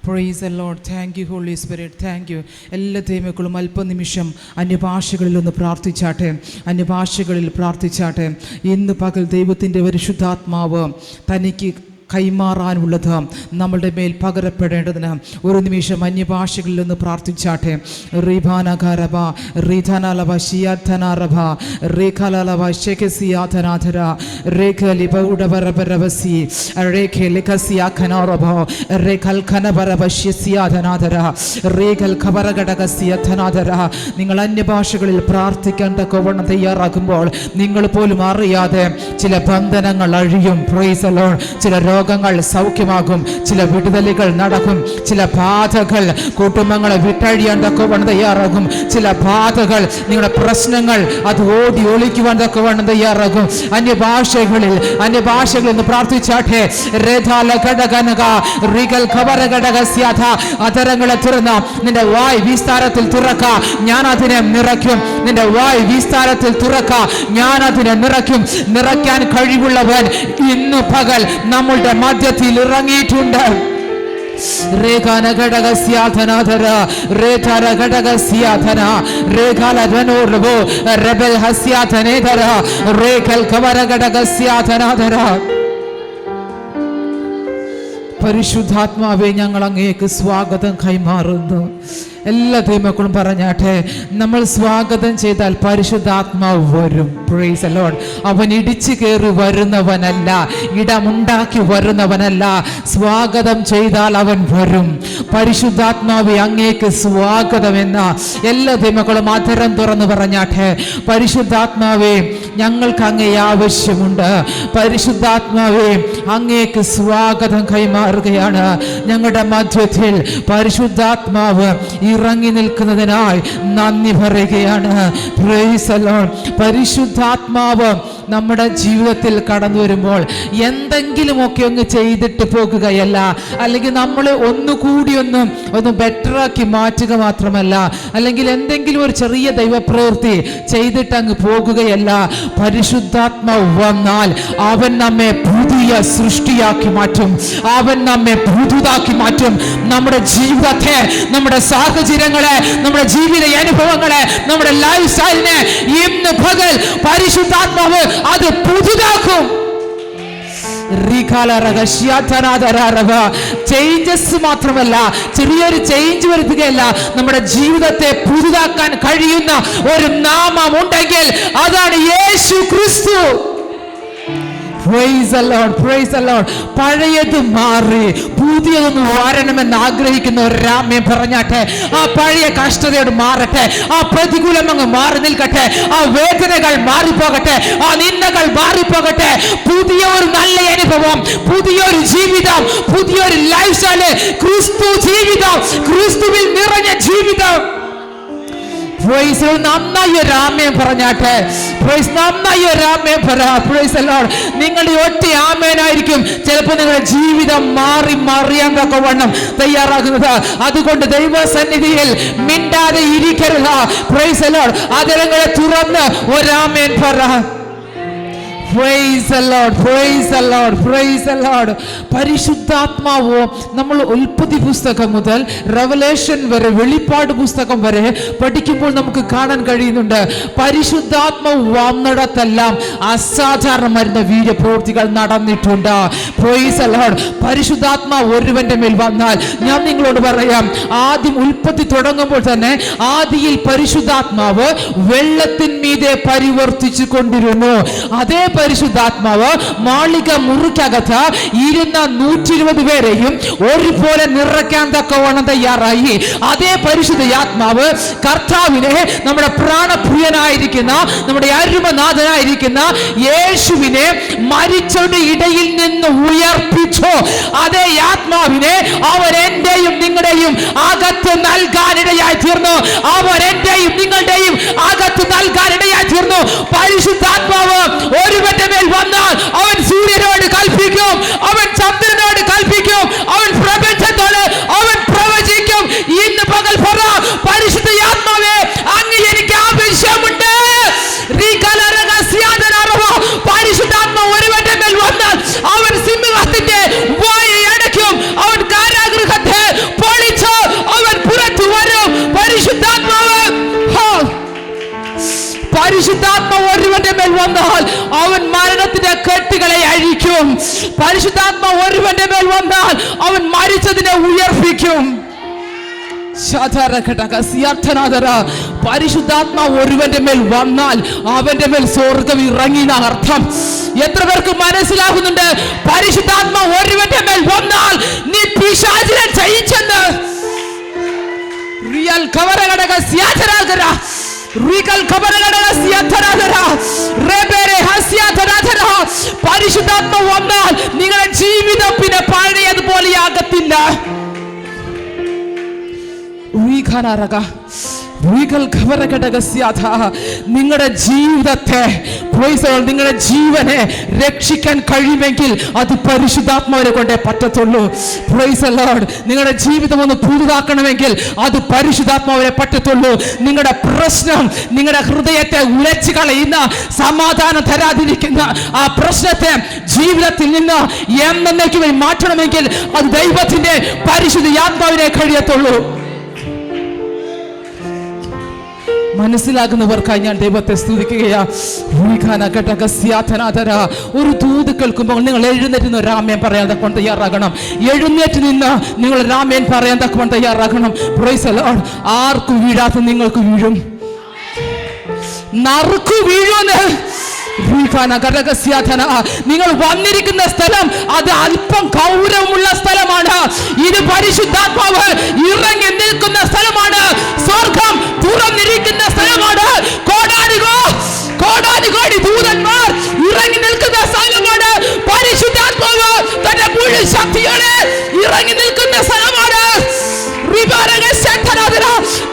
Price the Lord. Thank you Holy Spirit, thank you. എല്ലാ ദൈവമക്കളും അല്പനിമിഷം അന്യഭാഷകളിൽ ഒന്ന് പ്രാർത്ഥിച്ചാട്ടെ, അന്യഭാഷകളിൽ പ്രാർത്ഥിച്ചാട്ടെ. ഇന്ന് പകൽ ദൈവത്തിൻ്റെ പരിശുദ്ധാത്മാവ് തനിക്ക് കൈമാറാനുള്ളത് നമ്മളുടെ മേൽ പകരപ്പെടേണ്ടതിന് ഒരു നിമിഷം അന്യഭാഷകളിൽ നിന്ന് പ്രാർത്ഥിച്ചാട്ടെ. റീഭാനകാരഭ റീധനലഭ ശിയാധനാരഭ റേഖലലഭ ശേഖസിയാധനാധര രേഖലിപൗഡപരപരവസി രേഖലിഖസിയാഖനാരഭ രേഖൽഖനപരവശ്യസിയാധനാധര രേഖൽഖബരഘടകസിയധനാധര. നിങ്ങൾ അന്യഭാഷകളിൽ പ്രാർത്ഥിക്കാൻ തക്കവണ്ണം തയ്യാറാകുമ്പോൾ നിങ്ങൾ പോലും അറിയാതെ ചില ബന്ധനങ്ങൾ അഴിയും. Price the Lord. ചില രോഗങ്ങൾ സൗഖ്യമാകും, ചില വിടുതലുകൾ നടക്കും, ചില ബാധകൾ കുടുംബങ്ങളെ വിട്ടഴിയാൻ തക്കവണ്ണം തയ്യാറാകും, ചില ബാധകൾ നിങ്ങളുടെ പ്രശ്നങ്ങൾ അത് ഓടി ഒളിക്കുവാൻ തക്കവണ്ണം തയ്യാറാകും. അന്യഭാഷകളിൽ നിന്ന് പ്രാർത്ഥിച്ചാട്ടെ. അതരങ്ങളെ തുറന്ന നിന്റെ വായ് വിസ്താരത്തിൽ തുറക്ക, ഞാൻ അതിനെ നിറയ്ക്കും. നിന്റെ വായ് വിസ്താരത്തിൽ തുറക്ക, ഞാൻ അതിനെ നിറയ്ക്കും. നിറയ്ക്കാൻ കഴിവുള്ളവൻ ഇന്ന് പകൽ നമ്മളുടെ മധ്യത്തിൽ ഇറങ്ങിയിട്ടുണ്ട്. പരിശുദ്ധാത്മാവേ, ഞങ്ങൾ അങ്ങേക്ക് സ്വാഗതം കൈമാറുന്നു. എല്ലാ ദൈവമക്കളും പറഞ്ഞാട്ടെ, നമ്മൾ സ്വാഗതം ചെയ്താൽ പരിശുദ്ധാത്മാവ് വരും. Price the Lord. അവൻ ഇടിച്ചു കയറി വരുന്നവനല്ല, ഇടമുണ്ടാക്കി വരുന്നവനല്ല. സ്വാഗതം ചെയ്താൽ അവൻ വരും. പരിശുദ്ധാത്മാവെ, അങ്ങേക്ക് സ്വാഗതം എന്ന എല്ലാ ദൈവമക്കളും അതരം തുറന്ന് പറഞ്ഞാട്ടെ. പരിശുദ്ധാത്മാവെ, ഞങ്ങൾക്ക് അങ്ങേ ആവശ്യമുണ്ട്. പരിശുദ്ധാത്മാവെ, അങ്ങേക്ക് സ്വാഗതം കൈമാറുകയാണ്. ഞങ്ങളുടെ മധ്യത്തിൽ പരിശുദ്ധാത്മാവ് ഇറങ്ങി നിൽക്കുന്നതിനായി നന്ദി പറയുകയാണ്. Price the Lord. പരിശുദ്ധാത്മാവ് നമ്മുടെ ജീവിതത്തിൽ കടന്നു വരുമ്പോൾ എന്തെങ്കിലുമൊക്കെ ഒന്ന് ചെയ്തിട്ട് പോകുകയല്ല, അല്ലെങ്കിൽ നമ്മൾ ഒന്നുകൂടി ഒന്ന് ബെറ്ററാക്കി മാറ്റുക മാത്രമല്ല, അല്ലെങ്കിൽ എന്തെങ്കിലും ഒരു ചെറിയ ദൈവപ്രവൃത്തി ചെയ്തിട്ട് അങ്ങ് പോകുകയല്ല. പരിശുദ്ധാത്മാവ് വന്നാൽ അവൻ നമ്മെ പുതിയ സൃഷ്ടിയാക്കി മാറ്റും. അവൻ നമ്മെ പുതുതാക്കി മാറ്റും. നമ്മുടെ ജീവിതത്തെ, നമ്മുടെ സാഹചര്യങ്ങളെ, നമ്മുടെ ജീവിത അനുഭവങ്ങളെ, നമ്മുടെ ലൈഫ് സ്റ്റൈലിനെ ഇന്ന് പകൽ പരിശുദ്ധാത്മാവ് അത് പുതുതാക്കും. ചേഞ്ചസ് മാത്രമല്ല, ചെറിയൊരു ചേഞ്ച് വരുത്തുകയല്ല, നമ്മുടെ ജീവിതത്തെ പുതുതാക്കാൻ കഴിയുന്ന ഒരു നാമം ഉണ്ടെങ്കിൽ അതാണ് യേശു ക്രിസ്തു. Praise the Lord, praise the Lord. പഴയത് മാറി പുതിയതൊന്ന് വരണമെന്ന് ആഗ്രഹിക്കുന്ന ഒരു രാമ്യം പറഞ്ഞാട്ടെ. ആ പഴയ കഷ്ടതയോട് മാറട്ടെ, ആ പ്രതികൂലം അങ്ങ് മാറി നിൽക്കട്ടെ, ആ വേദനകൾ മാറിപ്പോകട്ടെ, ആ നിന്ദകൾ മാറിപ്പോകട്ടെ. പുതിയ ഒരു നല്ല അനുഭവം, പുതിയൊരു ജീവിതം, പുതിയൊരു ലൈഫ് സ്റ്റൈല്, ക്രിസ്തു ജീവിതം, ക്രിസ്തുവിൽ നിറഞ്ഞ ജീവിതം. നന്നായി ഒരു ആമേൻ പറഞ്ഞാട്ടെ. നിങ്ങളുടെ ഒറ്റ ആമേനായിരിക്കും ചിലപ്പോൾ നിങ്ങളുടെ ജീവിതം മറിയാൻ തക്കവണ്ണം തയ്യാറാകുന്നത്. അതുകൊണ്ട് ദൈവസന്നിധിയിൽ മിണ്ടാതെ ഇരിക്കരുത്. Price the Lord. അതരങ്ങളെ തുറന്ന് ഒരാമേൻ പറ. Praise the Lord, praise the Lord, praise the Lord. പരിശുദ്ധാത്മാവോ നമ്മൾ ഉൽപ്പത്തി പുസ്തകം മുതൽ റെവലേഷൻ വരെ, വെളിപ്പാട് പുസ്തകം വരെ പഠിക്കുമ്പോൾ നമുക്ക് കാണാൻ കഴിയുന്നുണ്ട്. പരിശുദ്ധാത്മാവ് വന്നിടത്തെല്ലാം അസാധാരണമായിരുന്ന വീര്യപ്രവൃത്തികൾ നടന്നിട്ടുണ്ട്. Praise the Lord. പരിശുദ്ധാത്മാവ് ഒരുവന്റെ മേൽ വന്നാൽ, ഞാൻ നിങ്ങളോട് പറയാം, ആദ്യം ഉൽപ്പത്തി തുടങ്ങുമ്പോൾ തന്നെ ആദിയിൽ പരിശുദ്ധാത്മാവ് വെള്ളത്തിന്മീതെ പരിവർത്തിച്ചു കൊണ്ടിരുന്നു. അതേ പരിശുദ്ധാത്മാവ് മാളിക മുറിക്കകത്ത് ഇരുന്ന 120 പേരെയും ഒരുപോലെ നിറയ്ക്കാൻ തക്കവണ്ണം തയ്യാറായി. അതേ പരിശുദ്ധാത്മാവ് കർത്താവിനെ, നമ്മുടെ പ്രാണപ്രിയനായിരിക്കുന്ന, നമ്മുടെ അരുമനാഥനായിരിക്കുന്ന യേശുവിനെ മരിച്ചവരുടെ ഇടയിൽ നിന്ന് ഉയർപ്പിച്ചു. അതേ ആത്മാവിനെ അവൻ എന്റെയും നിങ്ങളുടെയും അകത്ത് നൽകാനിടയായി തീർന്നു. അവൻ എന്റെയും നിങ്ങളുടെയും അകത്ത് നൽകാനിടയായി തീർന്നു. പരിശുദ്ധാത്മാവ് ഒരുവന്റെ മേൽ വന്നാൽ അവൻ സൂര്യനോട് കൽപ്പിക്കും, അവൻ ചന്ദ്രനോട് കൽപ്പിക്കും, അവൻ പ്രപഞ്ചത്തോട് അവൻ പ്രവചിക്കും. ഇന്ന് പകൽ പറ, പരിശുദ്ധ ആത്മാവേ, അങ്ങ് എനിക്ക് ആവശ്യമുണ്ട്. പരിശുദ്ധാത്മാവ് ഒരുവന്റെ മേൽ വന്നാൽ അവൻ സിംഹത്തിന്റെ വായ അടയ്ക്കും, അവൻ കാരാഗൃഹത്തെ ഉയർപ്പിക്കും. പരിശുദ്ധാത്മാവ് ഒരുവന്റെ മേൽ വന്നാൽ അവൻ മരിച്ചതിനെ ഉയർപ്പിക്കും. പരിശുദ്ധാത്മാവ് ഒരുവന്റെ മേൽ വന്നാൽ അവന്റെ മേൽ സ്വർഗം ഇറങ്ങി എന്ന അർത്ഥം. എത്ര പേർക്ക് മനസ്സിലാകുന്നുണ്ട്? പരിശുദ്ധാത്മാവ് ഒരുവന്റെ മേൽ വന്നാൽ നീ പിശാചിനെ ജയിച്ചെന്ന്. Real കവരഘടക സ്യാധരാധര real കവരഘടക സ്യാധരാധര റെബേരെ ഹസ്യാധരാധര. പരിശുദ്ധാത്മാവ് വന്നാൽ നിങ്ങളുടെ ജീവിതം പിന്നെ പഴയതുപോലെയാകത്തില്ല. നിങ്ങളുടെ ജീവിതത്തെ, നിങ്ങളുടെ ജീവനെ രക്ഷിക്കാൻ കഴിയുമെങ്കിൽ അത് പരിശുദ്ധാത്മാവിനെ കൊണ്ടേ പറ്റത്തുള്ളൂ. നിങ്ങളുടെ ജീവിതം ഒന്ന് പുതുതാക്കണമെങ്കിൽ അത് പരിശുദ്ധാത്മാവിനെ പറ്റത്തുള്ളൂ. നിങ്ങളുടെ പ്രശ്നം, നിങ്ങളുടെ ഹൃദയത്തെ ഉലച്ചു കളയുന്ന, സമാധാനം തരാതിരിക്കുന്ന ആ പ്രശ്നത്തെ ജീവിതത്തിൽ നിന്ന് എന്നേക്കുമായി മാറ്റണമെങ്കിൽ അത് ദൈവത്തിന്റെ പരിശുദ്ധ ആത്മാവിനെ കഴിയത്തുള്ളൂ. മനസ്സിലാകുന്നവർക്കായി ഞാൻ ദൈവത്തെ സ്തുതിക്കുകയാ. ഒരു ദൂത് കേൾക്കുമ്പോൾ നിങ്ങൾ എഴുന്നേറ്റ് നിന്ന് രാമേൻ പറയാൻ തക്കവണ്ണം തയ്യാറാകണം. എഴുന്നേറ്റ് നിന്ന് നിങ്ങൾ രാമേൻ പറയാൻ തക്കവണ്ണം തയ്യാറാകണം. Price the Lord. ആർക്കും വീഴാത്ത നിങ്ങൾക്ക് വീഴും, നറുക്കു വീഴുമെന്ന്. നിങ്ങൾ വന്നിരിക്കുന്ന സ്ഥലം അത് അല്പം ഗൗരവമുള്ള സ്ഥലമാണ്. ഇത് പരിശുദ്ധാത്മാവ് ഇറങ്ങി നിൽക്കുന്ന സ്ഥലമാണ്. സ്വർഗം തുറന്നിരിക്കുന്ന സ്ഥലമാണ്. കോടാനുകോടി ദൂതന്മാർ ഇറങ്ങി നിൽക്കുന്ന സ്ഥലമാണ്. പരിശുദ്ധാത്മാവ് തന്റെ മുഴുവൻ ശക്തിയോടെ ഇറങ്ങി നിൽക്കുന്ന സ്ഥലമാണ്.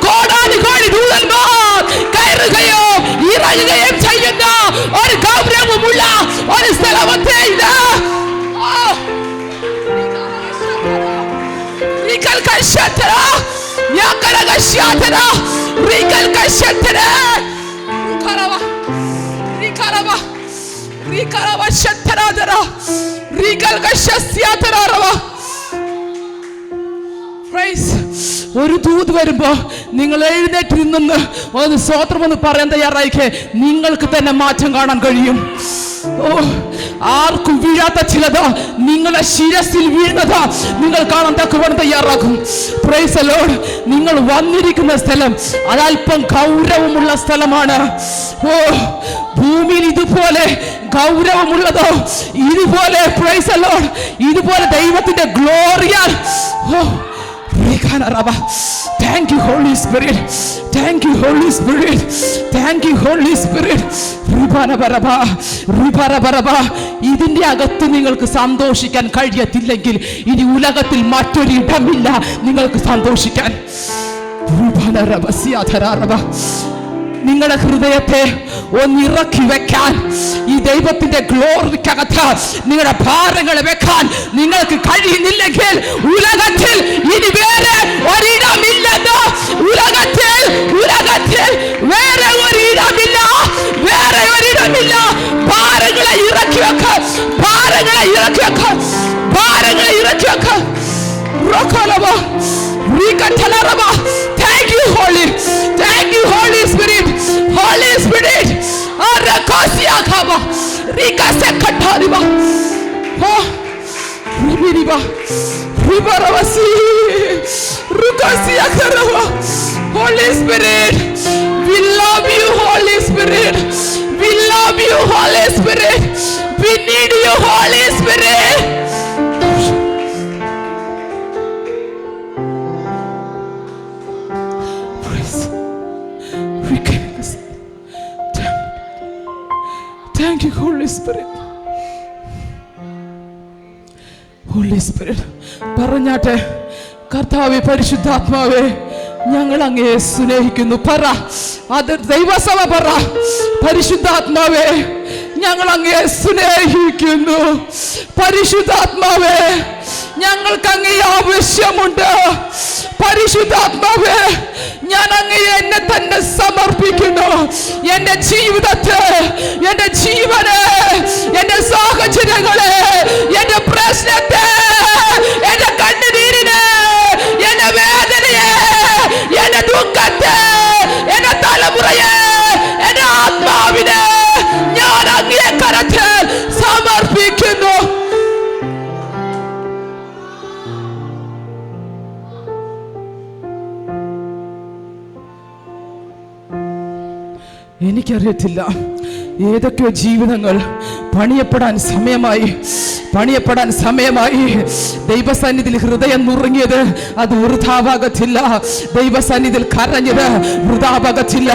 കോടാനുകോടി ദൂതന്മാർ കയറുകയോ ഇറങ്ങുകയും ചെയ്യുന്ന ഒരു ഗൗരവമുള്ള ഒരു സ്ഥലമത്തെ ഇത്. ഒരു ദൂത് വരുമ്പോ നിങ്ങൾ എഴുന്നേറ്റ് നിന്ന് ഒന്ന് സ്വോത്രം ഒന്ന് പറയാൻ തയ്യാറായിക്കേ. നിങ്ങൾക്ക് തന്നെ മാറ്റം കാണാൻ കഴിയും. ആർക്കും വീഴാത്ത ചിലത് നിങ്ങളുടെ ശിരസിൽ വീഴുന്നത് നിങ്ങൾ കാണാൻ തക്കവണ്ണം തയ്യാറാക്കും. Price the Lord. നിങ്ങൾ വന്നിരിക്കുന്ന സ്ഥലം അതല്പം ഗൗരവമുള്ള സ്ഥലമാണ്. ഭൂമിയിൽ ഇതുപോലെ ഗൗരവമുള്ളതോ, ഇതുപോലെ പ്രൈസ് ദി ലോർഡ്, ഇതുപോലെ ദൈവത്തിന്റെ ഗ്ലോറിയാൽ. Thank you Holy Spirit. Thank you Holy Spirit. Thank you Holy Spirit. ഇതിന്റെ അകത്ത് നിങ്ങൾക്ക് സന്തോഷിക്കാൻ കഴിയത്തില്ലെങ്കിൽ ഇനി ഉലകത്തിൽ മറ്റൊരിടമില്ല നിങ്ങൾക്ക് സന്തോഷിക്കാൻ. നിങ്ങളുടെ ഹൃദയത്തെ ഒന്നിറക്കി വെക്കാൻ, ഈ ദൈവത്തിന്റെ ഗ്ലോറിക്കകത്ത് നിങ്ങളുടെ ഭാരങ്ങൾ വെക്കാൻ നിങ്ങൾക്ക് കഴിയുന്നില്ലെങ്കിൽ ഉലകത്തിൽ ഇനി വേറെ ഒരിടമില്ലെന്ന്. ഉലകത്തിൽ വേറെ ഒരിടമില്ല, വേറെ ഒരിടമില്ല. ഭാരങ്ങളെ ഇറക്കി വെക്ക, ഭാരങ്ങളെ ഇറക്കി വെക്ക, ഭാരങ്ങളെ ഇറക്കി വെക്ക. Thank you Holy, thank you Holy Spirit. Holy Spirit, arakasia khaba rika se khathariba ho ribiriba ribaravasi rukasia kharava. Holy Spirit, we love you Holy Spirit, we love you Holy Spirit, we need you Holy Spirit. Thank you Holy Spirit. Holy Spirit പറഞ്ഞാട്ടെ, കർത്താവേ പരിശുദ്ധാത്മാവേ ഞങ്ങൾ അങ്ങയെ സ്നേഹിക്കുന്നു. പറ, അത് ദൈവസഭ പറ. പരിശുദ്ധാത്മാവേ ഞങ്ങൾ അങ്ങയെ സ്നേഹിക്കുന്നു. പരിശുദ്ധാത്മാവേ ഞങ്ങൾക്ക് അങ്ങയെ ആവശ്യമുണ്ട്. പരിശുദ്ധാത്മാവേ ഞാൻ അങ്ങയെ എന്നെ തന്നെ സമർപ്പിക്കുന്നു. എന്റെ ജീവിതത്തെ, എന്റെ ജീവനെ, എന്റെ സാഹചര്യങ്ങളെ, എന്റെ പ്രശ്നത്തെ, എന്റെ കണ്ണുനീരിനെ, എന്റെ വേദനയെ, എന്റെ ദുഃഖത്തെ, എന്റെ തലമുറയെ, എന്റെ ആത്മാവിനെ ഞാൻ അങ്ങയെ കരത്തിൽ സമർപ്പിക്കുന്നു. എനിക്കറിയത്തില്ല, ഏതൊക്കെയോ ജീവിതങ്ങൾ പണിയപ്പെടാൻ സമയമായി. ദൈവസന്നിധിയിൽ ഹൃദയം നുറുങ്ങിയത് അത് വൃഥാവാകത്തില്ല. ദൈവസന്നിധിയിൽ കരഞ്ഞത് വൃഥാവാകത്തില്ല.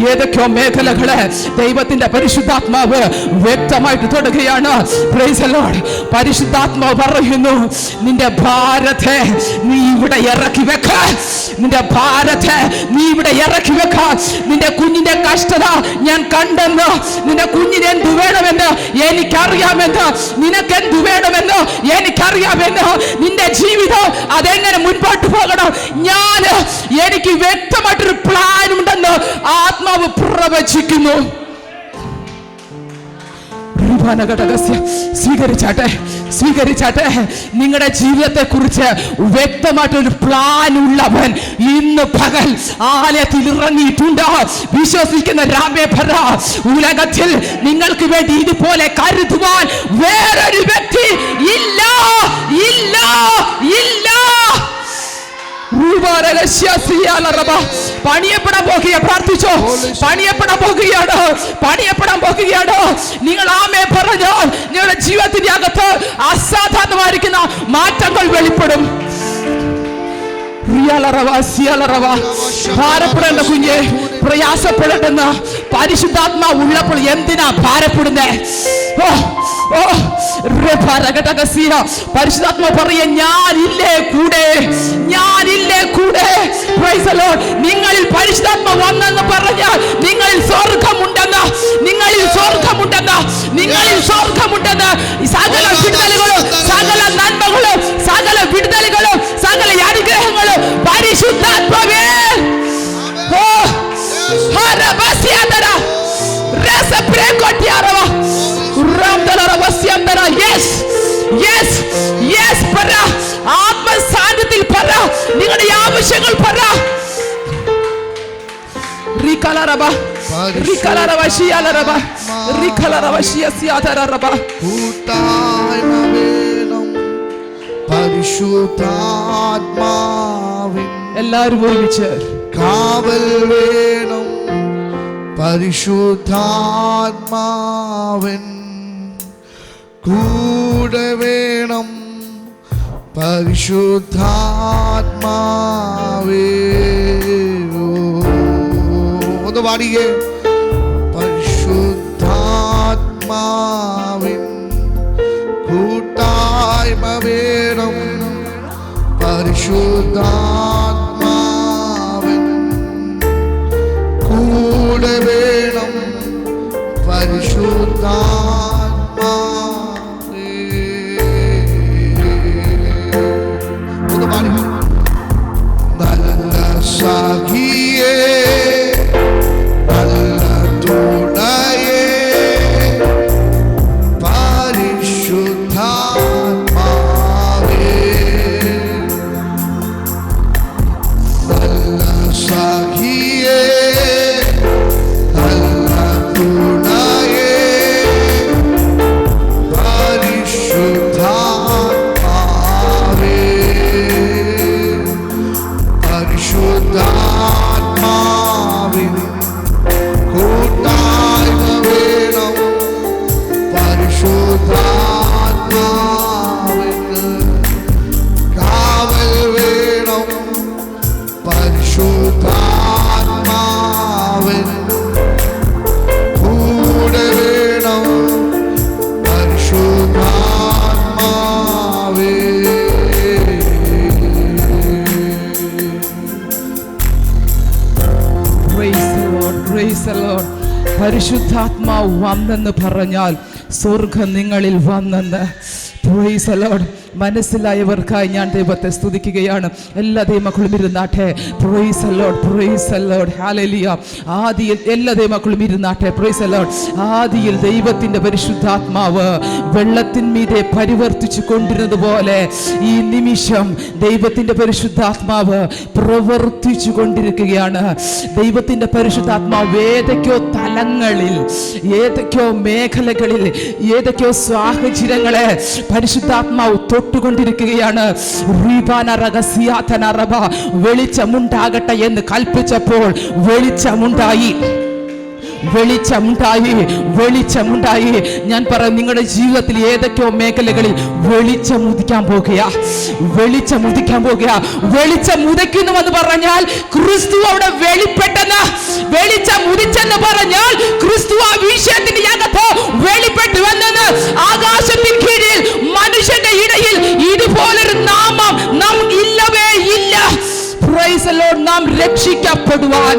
ഏതൊക്കെയോ മേഖലകളെ ദൈവത്തിന്റെ പരിശുദ്ധാത്മാവ് വ്യക്തമായിട്ട് തൊടുകയാണ്. Price the Lord. പരിശുദ്ധാത്മാവ് പറയുന്നു, നിന്റെ ഭാരത്തെ നീ ഇവിടെ ഇറക്കി വെക്ക. നിന്റെ ഭാരത്തെ നീ ഇവിടെ ഇറക്കി വെക്ക. നിന്റെ കുഞ്ഞിന്റെ കഷ്ടത ഞാൻ കണ്ടെന്ന്, നിന്റെ കുഞ്ഞിന് എന്തു വേണമെന്ന് എനിക്കറിയാമെന്ന്, നിനക്ക് എന്തു വേണമെന്ന് എനിക്കറിയാമെന്ന്, നിന്റെ ജീവിതം അതെങ്ങനെ മുൻപോട്ട് പോകണം എനിക്ക് വ്യക്തമായിട്ടൊരു പ്ലാൻ ഉണ്ടെന്ന് ആത്മാവ് പ്രവചിക്കുന്നു. സ്വീകരിച്ചാട്ടെ. നിങ്ങളുടെ ജീവിതത്തെ കുറിച്ച് വ്യക്തമായിട്ടൊരു പ്ലാൻ ഉള്ളവൻ ഇന്ന് പകൽ ആലയത്തിൽ ഇറങ്ങിയിട്ടുണ്ട്. വിശ്വസിക്കുന്ന രാമേഭര, ഉലകത്തിൽ നിങ്ങൾക്ക് വേണ്ടി ഇതുപോലെ കരുതുവാൻ വേറൊരു വ്യക്തി ഇല്ല. പണിയപ്പെടാൻ പോകുകയാണ്. പ്രാർത്ഥിച്ചോ. പണിയപ്പെടാൻ പോകുകയാണ്. നിങ്ങൾ ആമേ പറഞ്ഞാൽ നിങ്ങളുടെ ജീവിതത്തിന്റെ അകത്ത് അസാധാരണമായിരിക്കുന്ന മാറ്റങ്ങൾ വെളിപ്പെടും. ഭാരപ്പെടേണ്ട കുഞ്ഞെ, പ്രയാസപ്പെടേണ്ടെന്ന് പരിശുദ്ധാത്മാവ് ഉള്ളപ്പോൾ എന്തിനാ ഭാരപ്പെടുന്നേ? പരിശുദ്ധാത്മാവ് പറയ, ഞാനില്ലേ കൂടെ. നിങ്ങളിൽ പരിശുദ്ധാത്മാവ് വന്നെന്ന് പറഞ്ഞാൽ നിങ്ങളിൽ സ്വർഗമുണ്ടെന്ന്, സകല വിടുതലുകളും, സകല നന്മകളും, സകല വിടുതലുകളും, സകല അനുഗ്രഹങ്ങളും പരിശുദ്ധാത്മാവേ. ആത്മസാന്നിധ്യത്തിൽ പറ, നിങ്ങളുടെ ആവശ്യങ്ങൾ പറ. എല്ലാവരും ഒരുമിച്ച് കാവൽ വേണം. പരിശുദ്ധാത്മാവൻ കൂടെ വേണം. പരിശുദ്ധാത്മാവേ, ഒന്ന് പാടിയേ. പരിശുദ്ധാത്മാവിൻ കൂട്ടായ്മ വേണം. പരിശുദ്ധാത്മാവിൻ കൂടെ വേണം. പരിശുദ്ധാത്മാവേ, ഒന്ന് പാടി. നല്ല സഖിയേ, നല്ല തുണയേ, പരിശുദ്ധാത്മാവേ, നല്ല സഖിയേ, നല്ല തുണയേ, പരിശുദ്ധാത്മാവേ, പരിശുദ്ധാത്മാവിൻ കൂട്ടായ്മ വേണം. പരിശുദ്ധാത്മാവിന് കാവൽ വേണം. പരിശുദ്ധാത്മാവിൻ കൂടെ വേണം. പരിശുദ്ധാത്മാവേ, പരിശുദ്ധാത്മാവ് വന്നെന്ന് പറഞ്ഞാൽ സ്വർഗം നിങ്ങളിൽ വന്നെന്ന്. Price the Lord. മനസ്സിലായവർക്കായി ഞാൻ ദൈവത്തെ സ്തുതിക്കുകയാണ്. എല്ലാ ദൈവമക്കളും ഇരുന്നാട്ടെ. Praise the Lord, praise the Lord, hallelujah. ആദിയിൽ എല്ലാ ദൈവമക്കളും ഇരുന്നാട്ടെ. Praise the Lord. ആദിയിൽ ദൈവത്തിന്റെ പരിശുദ്ധാത്മാവ് വെള്ളത്തിന്മീതെ പരിവർത്തിച്ചു കൊണ്ടിരുന്നത് പോലെ ഈ നിമിഷം ദൈവത്തിന്റെ പരിശുദ്ധാത്മാവ് പ്രവർത്തിച്ചു കൊണ്ടിരിക്കുകയാണ്. ദൈവത്തിന്റെ പരിശുദ്ധാത്മാവ് ഏതൊക്കെയോ തലങ്ങളിൽ, ഏതൊക്കെയോ മേഖലകളിൽ, ഏതൊക്കെയോ സാഹചര്യങ്ങളെ പരിശുദ്ധാത്മാവ് തൊട്ടുകൊണ്ടിരിക്കുകയാണ്. വെളിച്ചമുണ്ടാകട്ടെ എന്ന് കൽപ്പിച്ചപ്പോൾ വെളിച്ചമുണ്ടായി. വെളിച്ചമുണ്ടായി, വെളിച്ചമുണ്ടായി. ഞാൻ പറയാം, നിങ്ങളുടെ ജീവിതത്തിൽ ഏതൊക്കെയോ മേഖലകളിൽ വെളിച്ചം ഉദിക്കാൻ പോകുക, വെളിച്ചം ഉദിക്കാൻ പോകുക. വെളിച്ചം ഉദിക്കുന്നു എന്ന് പറഞ്ഞാൽ ക്രിസ്തു അവിടെ വെളിപ്പെട്ടെന്ന്, വെളിച്ചം ഉദിച്ചെന്ന് പറഞ്ഞാൽ ക്രിസ്തു ആ വിഷയത്തിന്റെ അകത്ത് വെളിപ്പെട്ടു വന്നെന്ന്. ആകാശത്തിന് കീഴിൽ മനുഷ്യന്റെ ഇടയിൽ ഇതുപോലൊരു നാമം നാം ഇല്ലവേ ഇല്ല. Praise the Lord. നാം രക്ഷിക്കപ്പെടുവാൻ,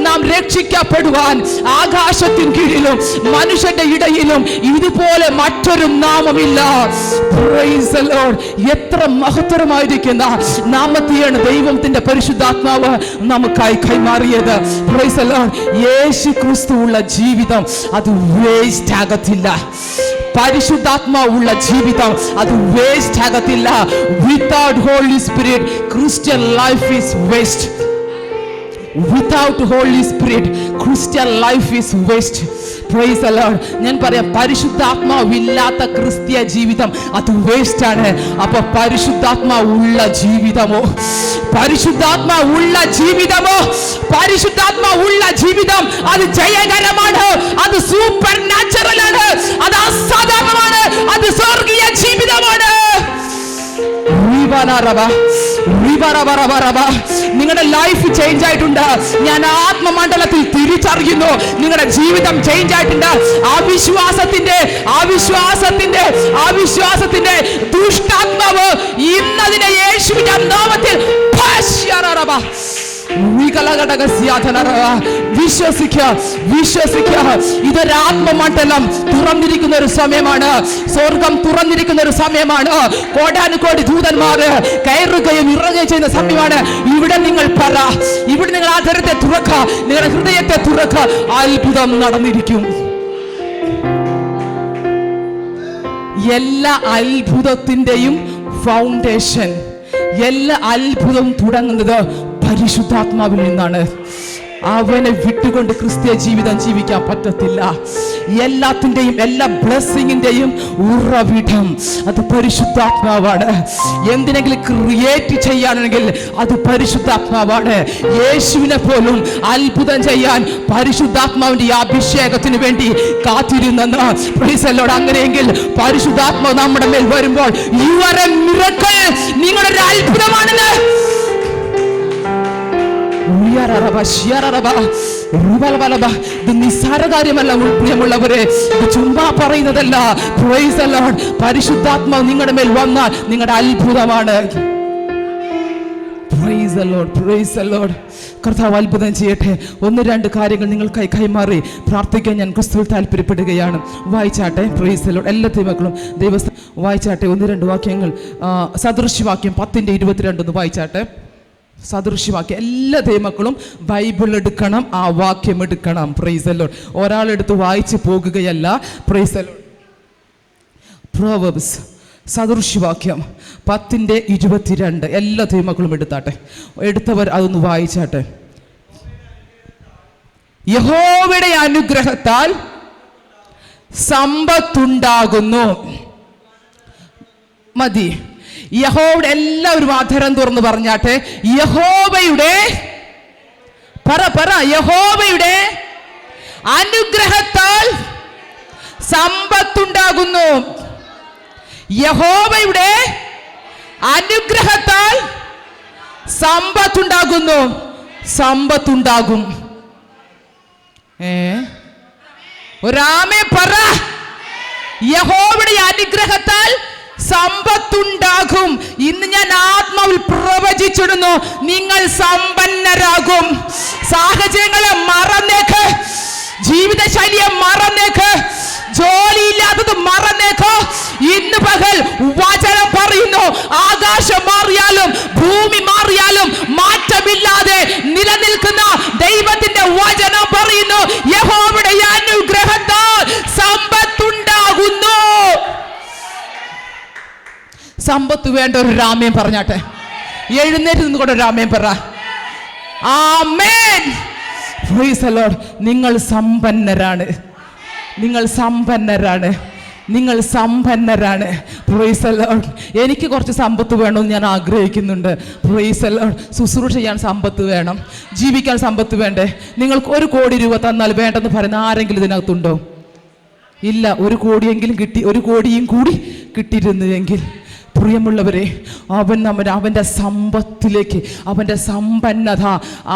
നാം രക്ഷിക്കപ്പെടുവാൻ ആകാശത്തിന് കീഴിലും മനുഷ്യന്റെ ഇടയിലും ഇതുപോലെ മറ്റൊരു നാമമില്ല. Praise the Lord. എത്ര മഹത്തരമായിരിക്കുന്ന നാമത്തെയാണ് ദൈവത്തിന്റെ പരിശുദ്ധാത്മാവ് നമുക്കായി കൈമാറിയത്. Praise the Lord. യേശു ക്രിസ്തു ഉള്ള ജീവിതം അത് വേസ്റ്റ് ആകത്തില്ല. പരിശുദ്ധാത്മാവുള്ള ജീവിതം അത് വേസ്റ്റ് ആകത്തില്ല. Without Holy Spirit Christian life is waste. Without Holy Spirit, Christian life is waste. Praise the Lord. ഞാൻ പറയാം, പരിശുദ്ധാത്മാവില്ലാത്ത ക്രിസ്തീയ ജീവിതം അത് വേസ്റ്റ് ആണ്. അപ്പൊ പരിശുദ്ധാത്മാവുള്ള ജീവിതമോ, പരിശുദ്ധാത്മാവുള്ള ജീവിതമോ, പരിശുദ്ധാത്മാവുള്ള ജീവിതം അത് ജയകരമാണ്, അത് സൂപ്പർ നാച്ചുറൽ ആണ്, അത് അസാധാരണമാണ്, അത് സ്വർഗീയ ജീവിതമാണ്. നിങ്ങളുടെ ലൈഫ് ചേഞ്ച് ആയിട്ടുണ്ട്. ഞാൻ ആത്മമണ്ഡലത്തിൽ തിരിച്ചറിയുന്നു, നിങ്ങളുടെ ജീവിതം ചേഞ്ച് ആയിട്ടുണ്ട്. അവിശ്വാസത്തിന്റെ ദുഷ്ടാത്മാവ് ഇന്നതിനെ യേശുവിന്റെ നാമത്തിൽ വിശ്വസിക്കുക. ഇതൊരു ആത്മമണ്ഡലം തുറന്നിരിക്കുന്ന ഒരു സമയമാണ്, സ്വർഗം തുറന്നിരിക്കുന്ന ഒരു സമയമാണ്. കോടാനുകോടി ദൂതന്മാര് കയറുകയും ഇറങ്ങുകയും ചെയ്യുന്ന സമയമാണ്. ഇവിടെ നിങ്ങൾ പറ, ഇവിടെ നിങ്ങൾ ആദരത്തെ തുറക്കുക, നിങ്ങളുടെ ഹൃദയത്തെ തുറക്കുക, അത്ഭുതം നടന്നിരിക്കും. എല്ലാ അത്ഭുതത്തിന്റെയും ഫൗണ്ടേഷൻ, എല്ലാ അത്ഭുതം തുടങ്ങുന്നത് പരിശുദ്ധാത്മാവിൽ നിന്നാണ്. അവനെ വിട്ടുകൊണ്ട് ക്രിസ്തീയ ജീവിതം ജീവിക്കാൻ പറ്റത്തില്ല. എല്ലാത്തിൻ്റെയും എല്ലാ ബ്ലെസ്സിങ്ങിൻ്റെയും ഉറവിടം അത് പരിശുദ്ധാത്മാവാണ്. എന്തിനെങ്കിലും ക്രിയേറ്റ് ചെയ്യാണെങ്കിൽ അത് പരിശുദ്ധാത്മാവാണ്. യേശുവിനെ പോലും അത്ഭുതം ചെയ്യാൻ പരിശുദ്ധാത്മാവിന്റെ അഭിഷേകത്തിന് വേണ്ടി കാത്തിരുന്നെന്ന്. Price the Lord. അങ്ങനെയെങ്കിൽ പരിശുദ്ധാത്മാവ് നമ്മുടെ മേൽ വരുമ്പോൾ യു ആർ എ മിറക്കിൾ, നിങ്ങളൊരു അത്ഭുതമാണെന്ന്. ഇത് നിസ്സാര കാര്യമല്ല പ്രിയമുള്ളവരെ, ഇത് ചുമ്മാ പറയുന്നതല്ല. Price the Lord. പരിശുദ്ധാത്മാവ് നിങ്ങളുടെ മേൽ വന്നാൽ നിങ്ങളുടെ അത്ഭുതമാണ്. Price the Lord, praise the Lord. കർത്താവ് അത്ഭുതം ചെയ്യട്ടെ. 1-2 കാര്യങ്ങൾ നിങ്ങൾക്കായി കൈമാറി പ്രാർത്ഥിക്കാൻ ഞാൻ ക്രിസ്തുവിൽ താല്പര്യപ്പെടുകയാണ്. വായിച്ചാട്ടെ. Praise the Lord. എല്ലാ ദൈവമക്കളും ദൈവസ്ഥ വായിച്ചാട്ടെ. 1-2 വാക്യങ്ങൾ. സദൃശ്യവാക്യം 10:22 ഒന്ന് വായിച്ചാട്ടെ. സദൃശ്യവാക്യം. എല്ലാ ദൈവമക്കളും ബൈബിൾ എടുക്കണം, ആ വാക്യം എടുക്കണം. Price the Lord. ഒരാളെടുത്ത് വായിച്ച് പോകുകയല്ല. Praise the Lord. പ്രോവർബ്സ് സദൃശ്യവാക്യം 10:22 എല്ലാ ദൈവമക്കളും എടുത്താട്ടെ. എടുത്തവർ അതൊന്ന് വായിച്ചാട്ടെ. യഹോവയുടെ അനുഗ്രഹത്താൽ സമ്പത്തുണ്ടാകുന്നു. മതി. യഹോവയുടെ, എല്ലാവരും ആധരം തുറന്ന് പറഞ്ഞാട്ടെ. യഹോവയുടെ യഹോവയുടെ അനുഗ്രഹത്താൽ സമ്പത്തുണ്ടാകുന്നു. യഹോവയുടെ അനുഗ്രഹത്താൽ സമ്പത്തുണ്ടാകുന്നു. സമ്പത്തുണ്ടാകും. ഒരാമേ പറ. യഹോവയുടെ അനുഗ്രഹത്താൽ സമ്പത്തുണ്ടാകും. ഇന്ന് ഞാൻ ആത്മാവിൽ പ്രവചിച്ചിടുന്നു, നിങ്ങൾ സമ്പന്നരാകും. സാഹചര്യങ്ങളെ മറന്നേക്ക്, ജീവിതശൈലിയെ മറന്നേക്ക്, ജോലിയില്ലാത്തത് മറന്നേക്ക്. ഇന്ന് പകൽ വചനം പറയുന്നു, ആകാശം മാറിയാലും ഭൂമി മാറിയാലും മാറ്റമില്ലാതെ നിലനിൽക്കുന്ന ദൈവത്തിന്റെ വചനം പറയുന്നു, യഹോവയുടെ അനുഗ്രഹത്താൽ സമ്പത്തുണ്ടാകുന്നു. സമ്പത്ത് വേണ്ട ഒരു രാമേൻ പറഞ്ഞാട്ടെ. എഴുന്നേറ്റ് നിന്നുകൊണ്ട് ഒരു രാമേൻ പറ. ആമേൻ. Praise the Lord. നിങ്ങൾ സമ്പന്നരാണ്, നിങ്ങൾ സമ്പന്നരാണ്. നിങ്ങൾ സമ്പന്നരാണ്. Price the Lord. എനിക്ക് കുറച്ച് സമ്പത്ത് വേണമെന്ന് ഞാൻ ആഗ്രഹിക്കുന്നുണ്ട്. Price the Lord. ശുശ്രൂഷ ചെയ്യാൻ സമ്പത്ത് വേണം, ജീവിക്കാൻ സമ്പത്ത് വേണ്ടേ? നിങ്ങൾക്ക് 1 കോടി രൂപ തന്നാൽ വേണ്ടെന്ന് പറയുന്ന ആരെങ്കിലും ഇതിനകത്തുണ്ടോ? ഇല്ല. 1 കോടിയെങ്കിലും കിട്ടി, 1 കോടിയും കൂടി കിട്ടിയിരുന്നുവെങ്കിൽ പ്രിയമുള്ളവരെ, അവൻ്റെ സമ്പത്തിലേക്ക്, അവൻ്റെ സമ്പന്നത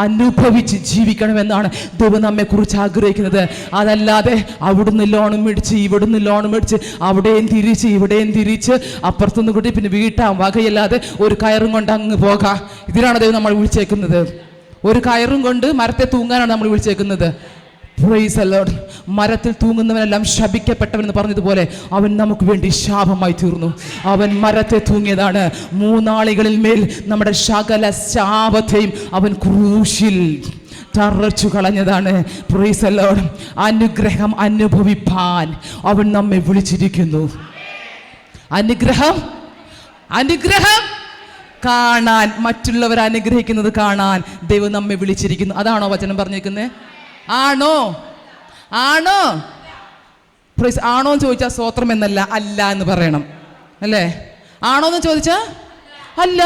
അനുഭവിച്ച് ജീവിക്കണമെന്നാണ് ദൈവം നമ്മെക്കുറിച്ച് ആഗ്രഹിക്കുന്നത്. അതല്ലാതെ അവിടുന്ന് ലോൺ മേടിച്ച് ഇവിടുന്ന് ലോൺ മേടിച്ച് അവിടെയും തിരിച്ച് ഇവിടെയും തിരിച്ച് അപ്പുറത്തുനിന്ന് കൂടി പിന്നെ വീട്ടാൻ വകയില്ലാതെ ഒരു കയറും കൊണ്ട് അങ്ങ് പോകാം. ഇതിനാണ് ദൈവം നമ്മൾ വിളിച്ചേക്കുന്നത്. ഒരു കയറും കൊണ്ട് മരത്തെ തൂങ്ങാനാണ് നമ്മൾ വിളിച്ചേക്കുന്നത്. Price the Lord. മരത്തിൽ തൂങ്ങുന്നവനെല്ലാം ശപിക്കപ്പെട്ടവനെന്ന് പറഞ്ഞതുപോലെ അവൻ നമുക്ക് വേണ്ടി ശാപമായി തീർന്നു. അവൻ മരത്തെ തൂങ്ങിയതാണ്. 3 ആളികളിൽ മേൽ നമ്മുടെ സകല ശാപത്തെയും അവൻ ക്രൂശിൽ തറച്ചു കളഞ്ഞതാണ്. Price the Lord. അനുഗ്രഹം അനുഭവിപ്പാൻ അവൻ നമ്മെ വിളിച്ചിരിക്കുന്നു. അനുഗ്രഹം കാണാൻ, മറ്റുള്ളവർ അനുഗ്രഹിക്കുന്നത് കാണാൻ ദൈവം നമ്മെ വിളിച്ചിരിക്കുന്നു. അതാണോ വചനം പറഞ്ഞേക്കുന്നത്? ആണോ? പ്രൈസ്. ആണോ എന്ന് ചോദിച്ചാൽ സ്തോത്രം എന്നല്ല, അല്ല എന്ന് പറയണം, അല്ലേ? ആണോ എന്ന് ചോദിച്ചാൽ അല്ല,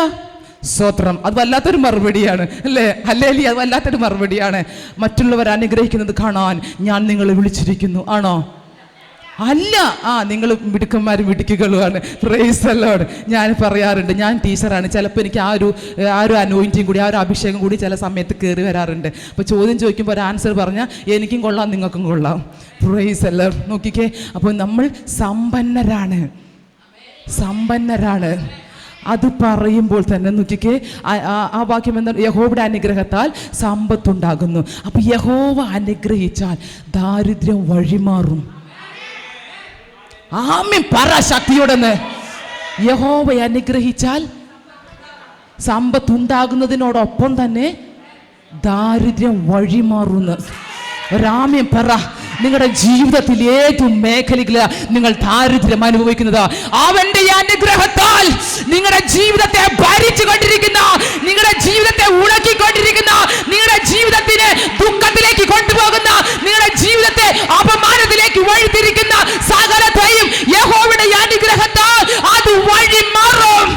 സ്തോത്രം. അത് വല്ലാത്തൊരു മറുപടിയാണ്, അല്ലേ? ഹല്ലേലൂയ. അത് വല്ലാത്തൊരു മറുപടിയാണ്. മറ്റുള്ളവർ അനുഗ്രഹിക്കുന്നത് കാണാൻ ഞാൻ നിങ്ങളെ വിളിച്ചിരിക്കുന്നു. ആണോ? അല്ല. നിങ്ങൾ മിടുക്കന്മാരും മിടുക്കികളുമാണ്. Praise the Lord. ഞാൻ പറയാറുണ്ട്, ഞാൻ ടീച്ചറാണ്. ചിലപ്പോൾ എനിക്ക് ആ ഒരു അനോയിൻറ്റിങ് കൂടി, ആ ഒരു അഭിഷേകം കൂടി ചില സമയത്ത് കയറി വരാറുണ്ട്. അപ്പോൾ ചോദ്യം ചോദിക്കുമ്പോൾ ഒരു ആൻസർ പറഞ്ഞാൽ എനിക്കും കൊള്ളാം, നിങ്ങൾക്കും കൊള്ളാം. Price the Lord. നോക്കിക്കേ, അപ്പോൾ നമ്മൾ സമ്പന്നരാണ്. അത് പറയുമ്പോൾ തന്നെ നോക്കിക്കേ, ആ വാക്യം എന്താ? യഹോവയുടെ അനുഗ്രഹത്താൽ സമ്പത്തുണ്ടാകുന്നു. അപ്പോൾ യഹോവ അനുഗ്രഹിച്ചാൽ ദാരിദ്ര്യം വഴിമാറും. ആമേൻ പറ ശക്തിയോടെന്ന്. യഹോവ അനുഗ്രഹിച്ചാൽ സമ്പത്തുണ്ടാകുന്നതിനോടൊപ്പം തന്നെ ദാരിദ്ര്യം വഴിമാറുന്നു. രാമ്യം പറ. നിങ്ങളുടെ ജീവിതത്തിൽ ഏതു മേഖലയിലാണ് നിങ്ങൾ ദാരിദ്ര്യം അനുഭവിക്കുന്നത്? അവന്റെ അനുഗ്രഹത്താൽ നിങ്ങളുടെ ജീവിതത്തെ ഭരിച്ചുകൊണ്ടിരിക്കുന്ന, നിങ്ങളുടെ ജീവിതത്തെ ഉളക്കിക്കൊണ്ടിരിക്കുന്ന, നിങ്ങളുടെ ജീവിതത്തിനെ ദുഃഖത്തിലേക്ക് കൊണ്ടുപോകുന്ന, നിങ്ങളുടെ ജീവിതത്തെ അപമാനത്തിലേക്ക് വഴിതിരിക്കുന്ന സകലത്തെയും യഹോവയുടെ അനുഗ്രഹത്താൽ അത് വഴിമാറും.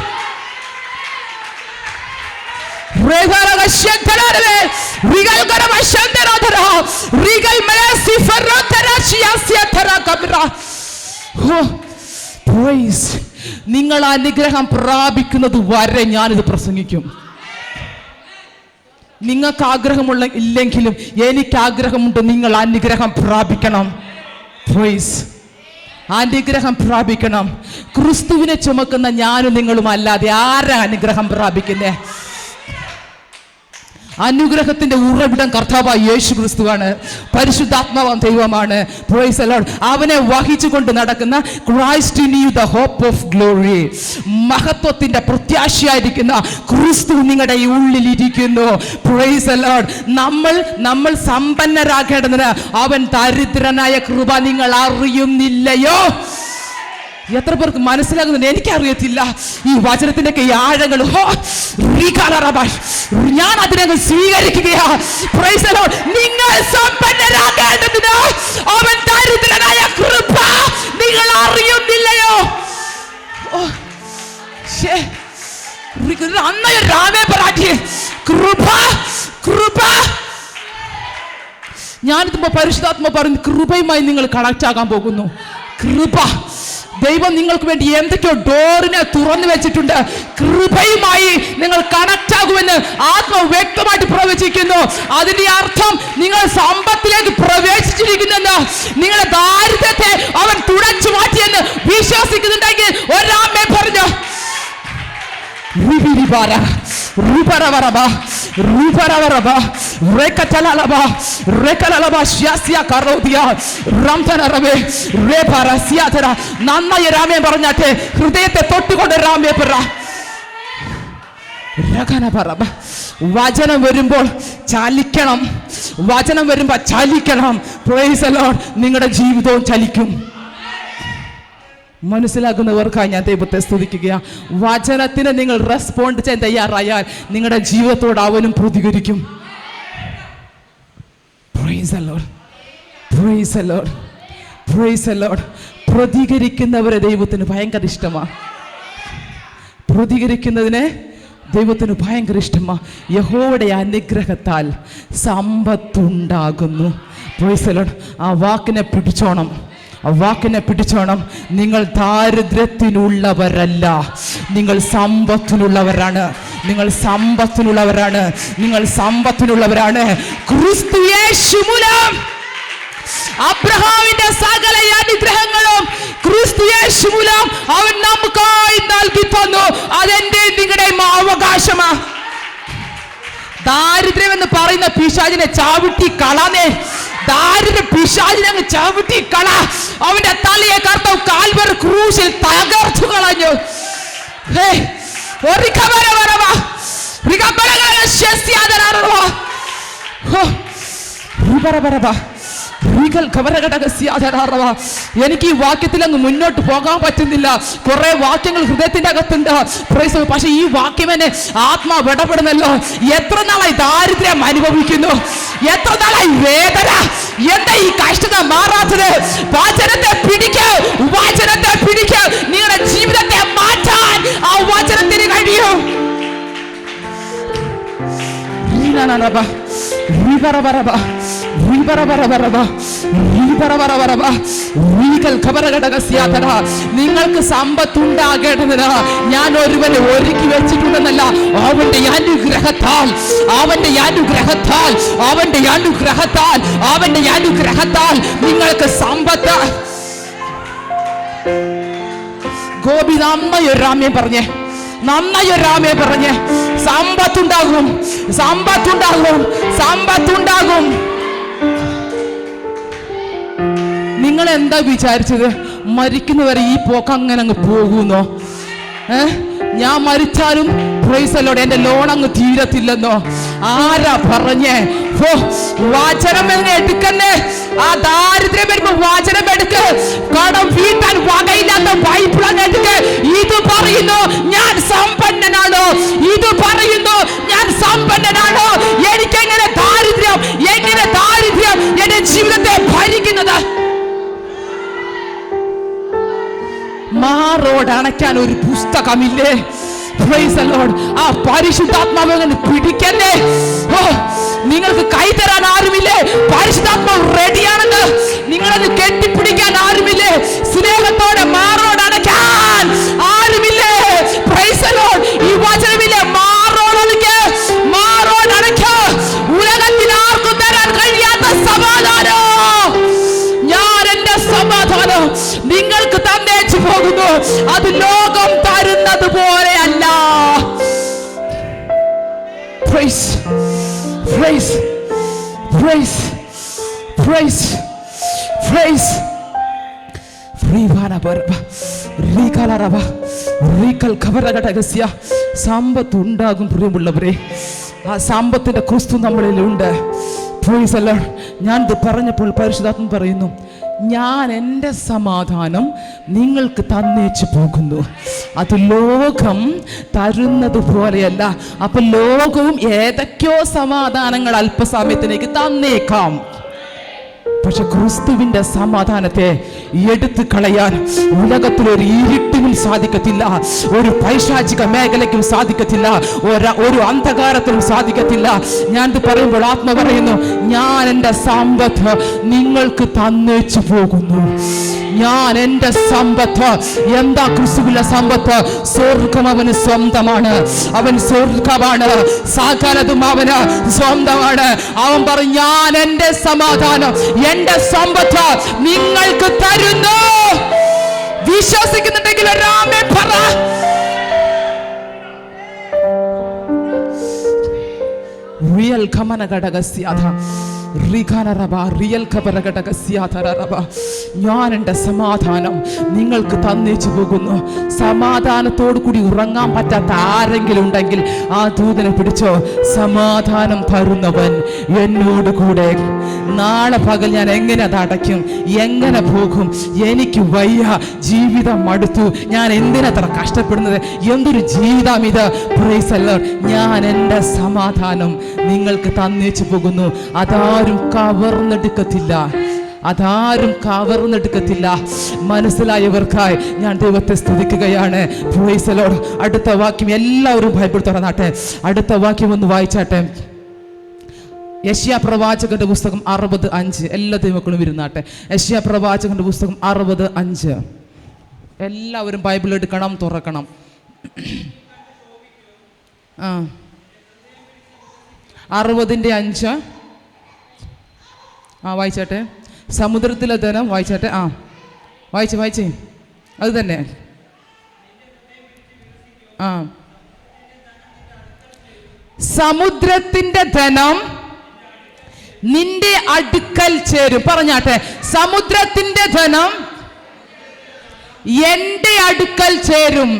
നിങ്ങൾ അനുഗ്രഹം പ്രാപിക്കുന്നത് വരെ ഞാനിത് പ്രസംഗിക്കും. നിങ്ങൾക്ക് ആഗ്രഹമുള്ള ഇല്ലെങ്കിലും എനിക്ക് ആഗ്രഹമുണ്ട്, നിങ്ങൾ അനുഗ്രഹം പ്രാപിക്കണം. അനുഗ്രഹം പ്രാപിക്കണം. ക്രിസ്തുവിനെ ചുമക്കുന്ന ഞാനും നിങ്ങളും അല്ലാതെ ആരാ അനുഗ്രഹം പ്രാപിക്കുന്നേ? അനുഗ്രഹത്തിന്റെ ഉറവിടം കർത്താവായ യേശു ക്രിസ്തുവാണ്. പരിശുദ്ധാത്മാവാം ദൈവമാണ്. Praise the Lord. അവനെ വഹിച്ചുകൊണ്ട് നടക്കുന്ന Christ in you the hope of glory, മഹത്വത്തിന്റെ പ്രത്യാശയായിരിക്കുന്ന ക്രിസ്തു നിങ്ങളുടെ ഉള്ളിലിരിക്കുന്നു. Price the Lord. നമ്മൾ സമ്പന്നരാകേണ്ടതിന് അവൻ ദരിദ്രനായ കൃപ നിങ്ങൾ അറിയുന്നില്ലയോ? എത്ര പേർക്ക് മനസ്സിലാകുന്നുണ്ട്? എനിക്കറിയത്തില്ല ഈ വചനത്തിന്റെ ഈ ആഴങ്ങൾ. ഞാൻ അതിനങ്ങ് സ്വീകരിക്കുകയാ. Praise the Lord. നിങ്ങൾ സമ്പന്നരാകേണ്ടതിന് അവൻ ദരിദ്രനായ കൃപ നിങ്ങൾ അറിയുന്നില്ലയോ? അന്നയ രാമേ പരാഠി കൃപ. ഞാനിതുമ്പോ പരിശുദ്ധാത്മ പറഞ്ഞു, കൃപയുമായി നിങ്ങൾ കണക്ട് ആകാൻ പോകുന്നു. കൃപ. ദൈവം നിങ്ങൾക്ക് വേണ്ടി എന്തൊക്കെയോ ഡോറിനെ തുറന്നു വെച്ചിട്ടുണ്ട്. കൃപയുമായി നിങ്ങൾ കണക്ട് ആകുമെന്ന് ആത്മാവ് വ്യക്തമായിട്ട് പ്രവചിക്കുന്നു. അതിന്റെ അർത്ഥം നിങ്ങൾ സമ്പത്തിലേക്ക് പ്രവേശിച്ചിരിക്കുന്നെന്ന്, നിങ്ങളുടെ ദാരിദ്ര്യത്തെ അവൻ തുടച്ചു മാറ്റിയെന്ന് വിശ്വസിക്കുന്നുണ്ടെങ്കിൽ ഒരാമേ പറഞ്ഞു. നന്നായി രാമേ പറഞ്ഞാട്ടെ. ഹൃദയത്തെ തൊട്ടുകൊണ്ട് രാമേ പറ. വചനം വരുമ്പോൾ ചലിക്കണം. വചനം വരുമ്പോൾ ചലിക്കണം. Price the Lord. നിങ്ങളുടെ ജീവിതവും ചലിക്കും. മനസ്സിലാക്കുന്നവർക്കായി ഞാൻ ദൈവത്തെ സ്തുതിക്കുകയാണ്. വചനത്തിന് നിങ്ങൾ റെസ്പോണ്ട് ചെയ്യാൻ തയ്യാറായാൽ നിങ്ങളുടെ ജീവിതത്തോട് അവനും പ്രതികരിക്കും. Praise the Lord. Praise the Lord. Praise the Lord. പ്രതികരിക്കുന്നവരെ ദൈവത്തിന് ഭയങ്കര ഇഷ്ടമാണ്. പ്രതികരിക്കുന്നതിനെ ദൈവത്തിന് ഭയങ്കര ഇഷ്ടമാണ്. യഹോവയുടെ അനുഗ്രഹത്താൽ സമ്പത്തുണ്ടാകുന്നു. Price the Lord. ആ വാക്കിനെ പിടിച്ചോണം, ആ വാക്കിനെ പിടിച്ചോണം. നിങ്ങൾ ദാരിദ്ര്യത്തിനുള്ളവരല്ല, നിങ്ങൾ സമ്പത്തിനുള്ളവരാണ്. നിങ്ങൾ സമ്പത്തിനുള്ളവരാണ്. നിങ്ങൾ സമ്പത്തിനുള്ളവരാണ്. ക്രിസ്തു യേശു മൂലം അബ്രഹാമിന്റെ സകല അനുഗ്രഹങ്ങളും ക്രിസ്തു യേശു മൂലം അവൻ നമുക്കായി നൽകി തന്നു. അതെന്റെ നിങ്ങളുടെയും അവകാശമാണ്. ദാരിദ്ര്യം എന്ന് പറയുന്ന പിശാചിനെ ചവിട്ടി കളാനേ. ദാരിദ്ര്യ പിശാചിനെ അങ്ങ് ചവിട്ടി കള. അവന്റെ തലയെ കർത്താവ് കാൽവരി ക്രൂശിൽ തകർത്തു കളഞ്ഞു. എനിക്ക് ഈ വാക്യത്തിൽ അങ്ങ് മുന്നോട്ട് പോകാൻ പറ്റുന്നില്ല. കുറെ വാക്യങ്ങൾ ഹൃദയത്തിന്റെ അകത്തുണ്ട്. പക്ഷെ ഈ വാക്യം എന്നെ ആത്മാവ് ഇടപെടുന്നല്ലോ. എത്ര നാളായി ദാരിദ്ര്യം അനുഭവിക്കുന്നു, എത്ര നാളായി വേദന, എന്താ ഈ കഷ്ടത മാറാത്തത്? വചനത്തെ പിടിക്ക്, വചനത്തെ പിടിക്ക്. നിങ്ങളുടെ ജീവിതത്തെ മാറ്റാൻ ആ വചനത്തിന് കഴിയും. നിങ്ങൾക്ക് സമ്പത്തുണ്ടാകേണ്ടതിന് ഞാൻ ഒരുവനെ ഒരുക്കി വെച്ചിട്ടുണ്ടെന്നല്ല, അവന്റെ അനുഗ്രഹത്താൽ, അവന്റെ അനുഗ്രഹത്താൽ, അവന്റെ അനുഗ്രഹത്താൽ, അവന്റെ അനുഗ്രഹത്താൽ നിങ്ങൾക്ക് സമ്പത്ത്. ഗോപി നന്നായൊരാമ്യം പറഞ്ഞേ, നന്നായൊരാമേ പറഞ്ഞ് സമ്പത്തുണ്ടാകും, സമ്പത്തുണ്ടാകും, സമ്പത്തുണ്ടാകും. നിങ്ങൾ എന്താ വിചാരിച്ചത്? മരിക്കുന്നവരെ ഈ പോക്ക് അങ്ങനെ അങ്ങ് പോകുന്നോ? ഞാൻ മരിച്ചാലും പ്രൈസ് ദി ലോർഡ് എന്റെ ലോൺ അങ്ങ് തീരത്തില്ലെന്നോ? ആരാ പറഞ്ഞേ? വചനം എടുക്കന്നേ. ആ ദാരിദ്ര്യം വരുമ്പോ വചനം എടുക്ക്. കടം വീട്ടാൻ വകയില്ലാത്ത ബൈബിൾ അങ്ങ് എടുക്ക്. ഇത് പറയുന്നു ഞാൻ സമ്പന്നനാണോ? ഇത് പറയുന്നു ഞാൻ സമ്പന്നനാണോ? എനിക്കെങ്ങനെ ദാരിദ്ര്യം, എങ്ങനെ ദാരിദ്ര്യം എന്റെ ജീവിതത്തെ ഭരിക്കുന്നത്? മാറോട് അണയ്ക്കാൻ ഒരു പുസ്തകമില്ലേ? Price the Lord. ആ പരിശുദ്ധാത്മാവിനെ പിടിക്കല്ലേ. നിങ്ങൾക്ക് കൈതരാൻ ആരുമില്ലേ? പരിശുദ്ധാത്മാവ് റെഡിയാണെന്ന്. നിങ്ങളത് കെട്ടിപ്പിടിക്കാൻ ആരുമില്ലേ? സ്നേഹത്തോടെ മാറോട് അണയ്ക്കാൻ ആരുമില്ലേ? Price the Lord. ഈ വചനമില്ലേ? മാറോട് അണയ്ക്ക്, മാറോട് അണയ്ക്ക്. ഉലകത്തിൽ ആർക്കും തരാൻ കഴിയാത്ത സമാധാനം ഞാൻ എന്റെ സമാധാനം നിങ്ങൾക്ക് തന്നേച്ചു പോകുന്നു. അത് ലോകം തരുന്നത് പോലെയല്ല. Praise, praise, praise, praise, praise. സമ്പത്തുണ്ടാകും പ്രിയമുള്ളവരെ. ആ സമ്പത്തിന്റെ ക്രിസ്തു നമ്മളിലുണ്ട്. Price the Lord. ഞാനിത് പറഞ്ഞപ്പോൾ പരിശുദ്ധാത്മ പറയുന്നു, ഞാൻ എൻ്റെ സമാധാനം നിങ്ങൾക്ക് തന്നേച്ചു പോകുന്നു. അത് ലോകം തരുന്നത് പോലെയല്ല. അപ്പൊ ലോകവും ഏതൊക്കെയോ സമാധാനങ്ങൾ അല്പസമയത്തിലേക്ക് തന്നേക്കാം. പക്ഷെ ക്രിസ്തുവിന്റെ സമാധാനത്തെ എടുത്തു കളയാൻ ഉലകത്തിലൊരു ഇരുട്ടിനും സാധിക്കത്തില്ല, ഒരു പൈശാചിക മേഖലയ്ക്കും സാധിക്കത്തില്ല, ഒരു അന്ധകാരത്തിനും സാധിക്കത്തില്ല. ഞാൻ ഇത് പറയുമ്പോൾ ആത്മ പറയുന്നു, ഞാൻ എൻ്റെ സമ്പത്ത് നിങ്ങൾക്ക് തന്നേച്ചു പോകുന്നു. ഞാൻ എൻ്റെ സമ്പത്ത്. എന്താ ക്രിസ്തുവിന്റെ സമ്പത്ത്? സ്വർഗം അവന് സ്വന്തമാണ്. അവൻ സ്വർഗമാണ്. സകലതും അവന് സ്വന്തമാണ്. അവൻ പറഞ്ഞു, ഞാൻ എൻ്റെ സമാധാനം, എൻ്റെ സമ്പത്ത് നിങ്ങൾക്ക് തരുന്നു. വിശ്വസിക്കുന്നുണ്ടെങ്കിൽ ആമേൻ പറ. റിയൽ ഖമന ഘടകസ്യാഥ ഞാൻ എൻ്റെ സമാധാനം നിങ്ങൾക്ക് തന്നേച്ചു പോകുന്നു. സമാധാനത്തോടു കൂടി ഉറങ്ങാൻ പറ്റാത്ത ആരെങ്കിലും ഉണ്ടെങ്കിൽ ആ ദൂതനെ പിടിച്ചോ. സമാധാനം തരുന്നവൻ എന്നോട് കൂടെ. നാളെ പകൽ ഞാൻ എങ്ങനെ അത് അടയ്ക്കും? എങ്ങനെ പോകും? എനിക്ക് വയ്യ, ജീവിതം മടുത്തു, ഞാൻ എന്തിനത്ര കഷ്ടപ്പെടുന്നത്? എന്തൊരു ജീവിതം ഇത്! Price the Lord. ഞാൻ എൻ്റെ സമാധാനം നിങ്ങൾക്ക് തന്നേച്ചു പോകുന്നു. അതാരും കവർന്നെടുക്കത്തില്ല, അതാരും കവർന്നെടുക്കത്തില്ല. മനസ്സിലായവർക്കായി ഞാൻ ദൈവത്തെ സ്തുതിക്കുകയാണ്. Price the Lord. അടുത്ത വാക്യം എല്ലാവരും ബൈബിൾ തുറന്നാട്ടെ. അടുത്ത വാക്യം ഒന്ന് വായിച്ചാട്ടെ. യെശയ്യാ പ്രവാചകന്റെ പുസ്തകം 60:5. എല്ലാ ദൈവമക്കളും ഇരുന്നാട്ടെ. യെശയ്യാ പ്രവാചകന്റെ പുസ്തകം 60:5. എല്ലാവരും ബൈബിൾ എടുക്കണം, തുറക്കണം. 60:5 വായിച്ചാട്ടെ. സമുദ്രത്തിലെ ധനം വായിച്ചാട്ടെ. വായിച്ചേ അത് തന്നെ. സമുദ്രത്തിന്റെ ധനം നിന്റെ അടുക്കൽ ചേരും. പറഞ്ഞാട്ടെ, സമുദ്രത്തിന്റെ ധനം എന്റെ അടുക്കൽ ചേരും.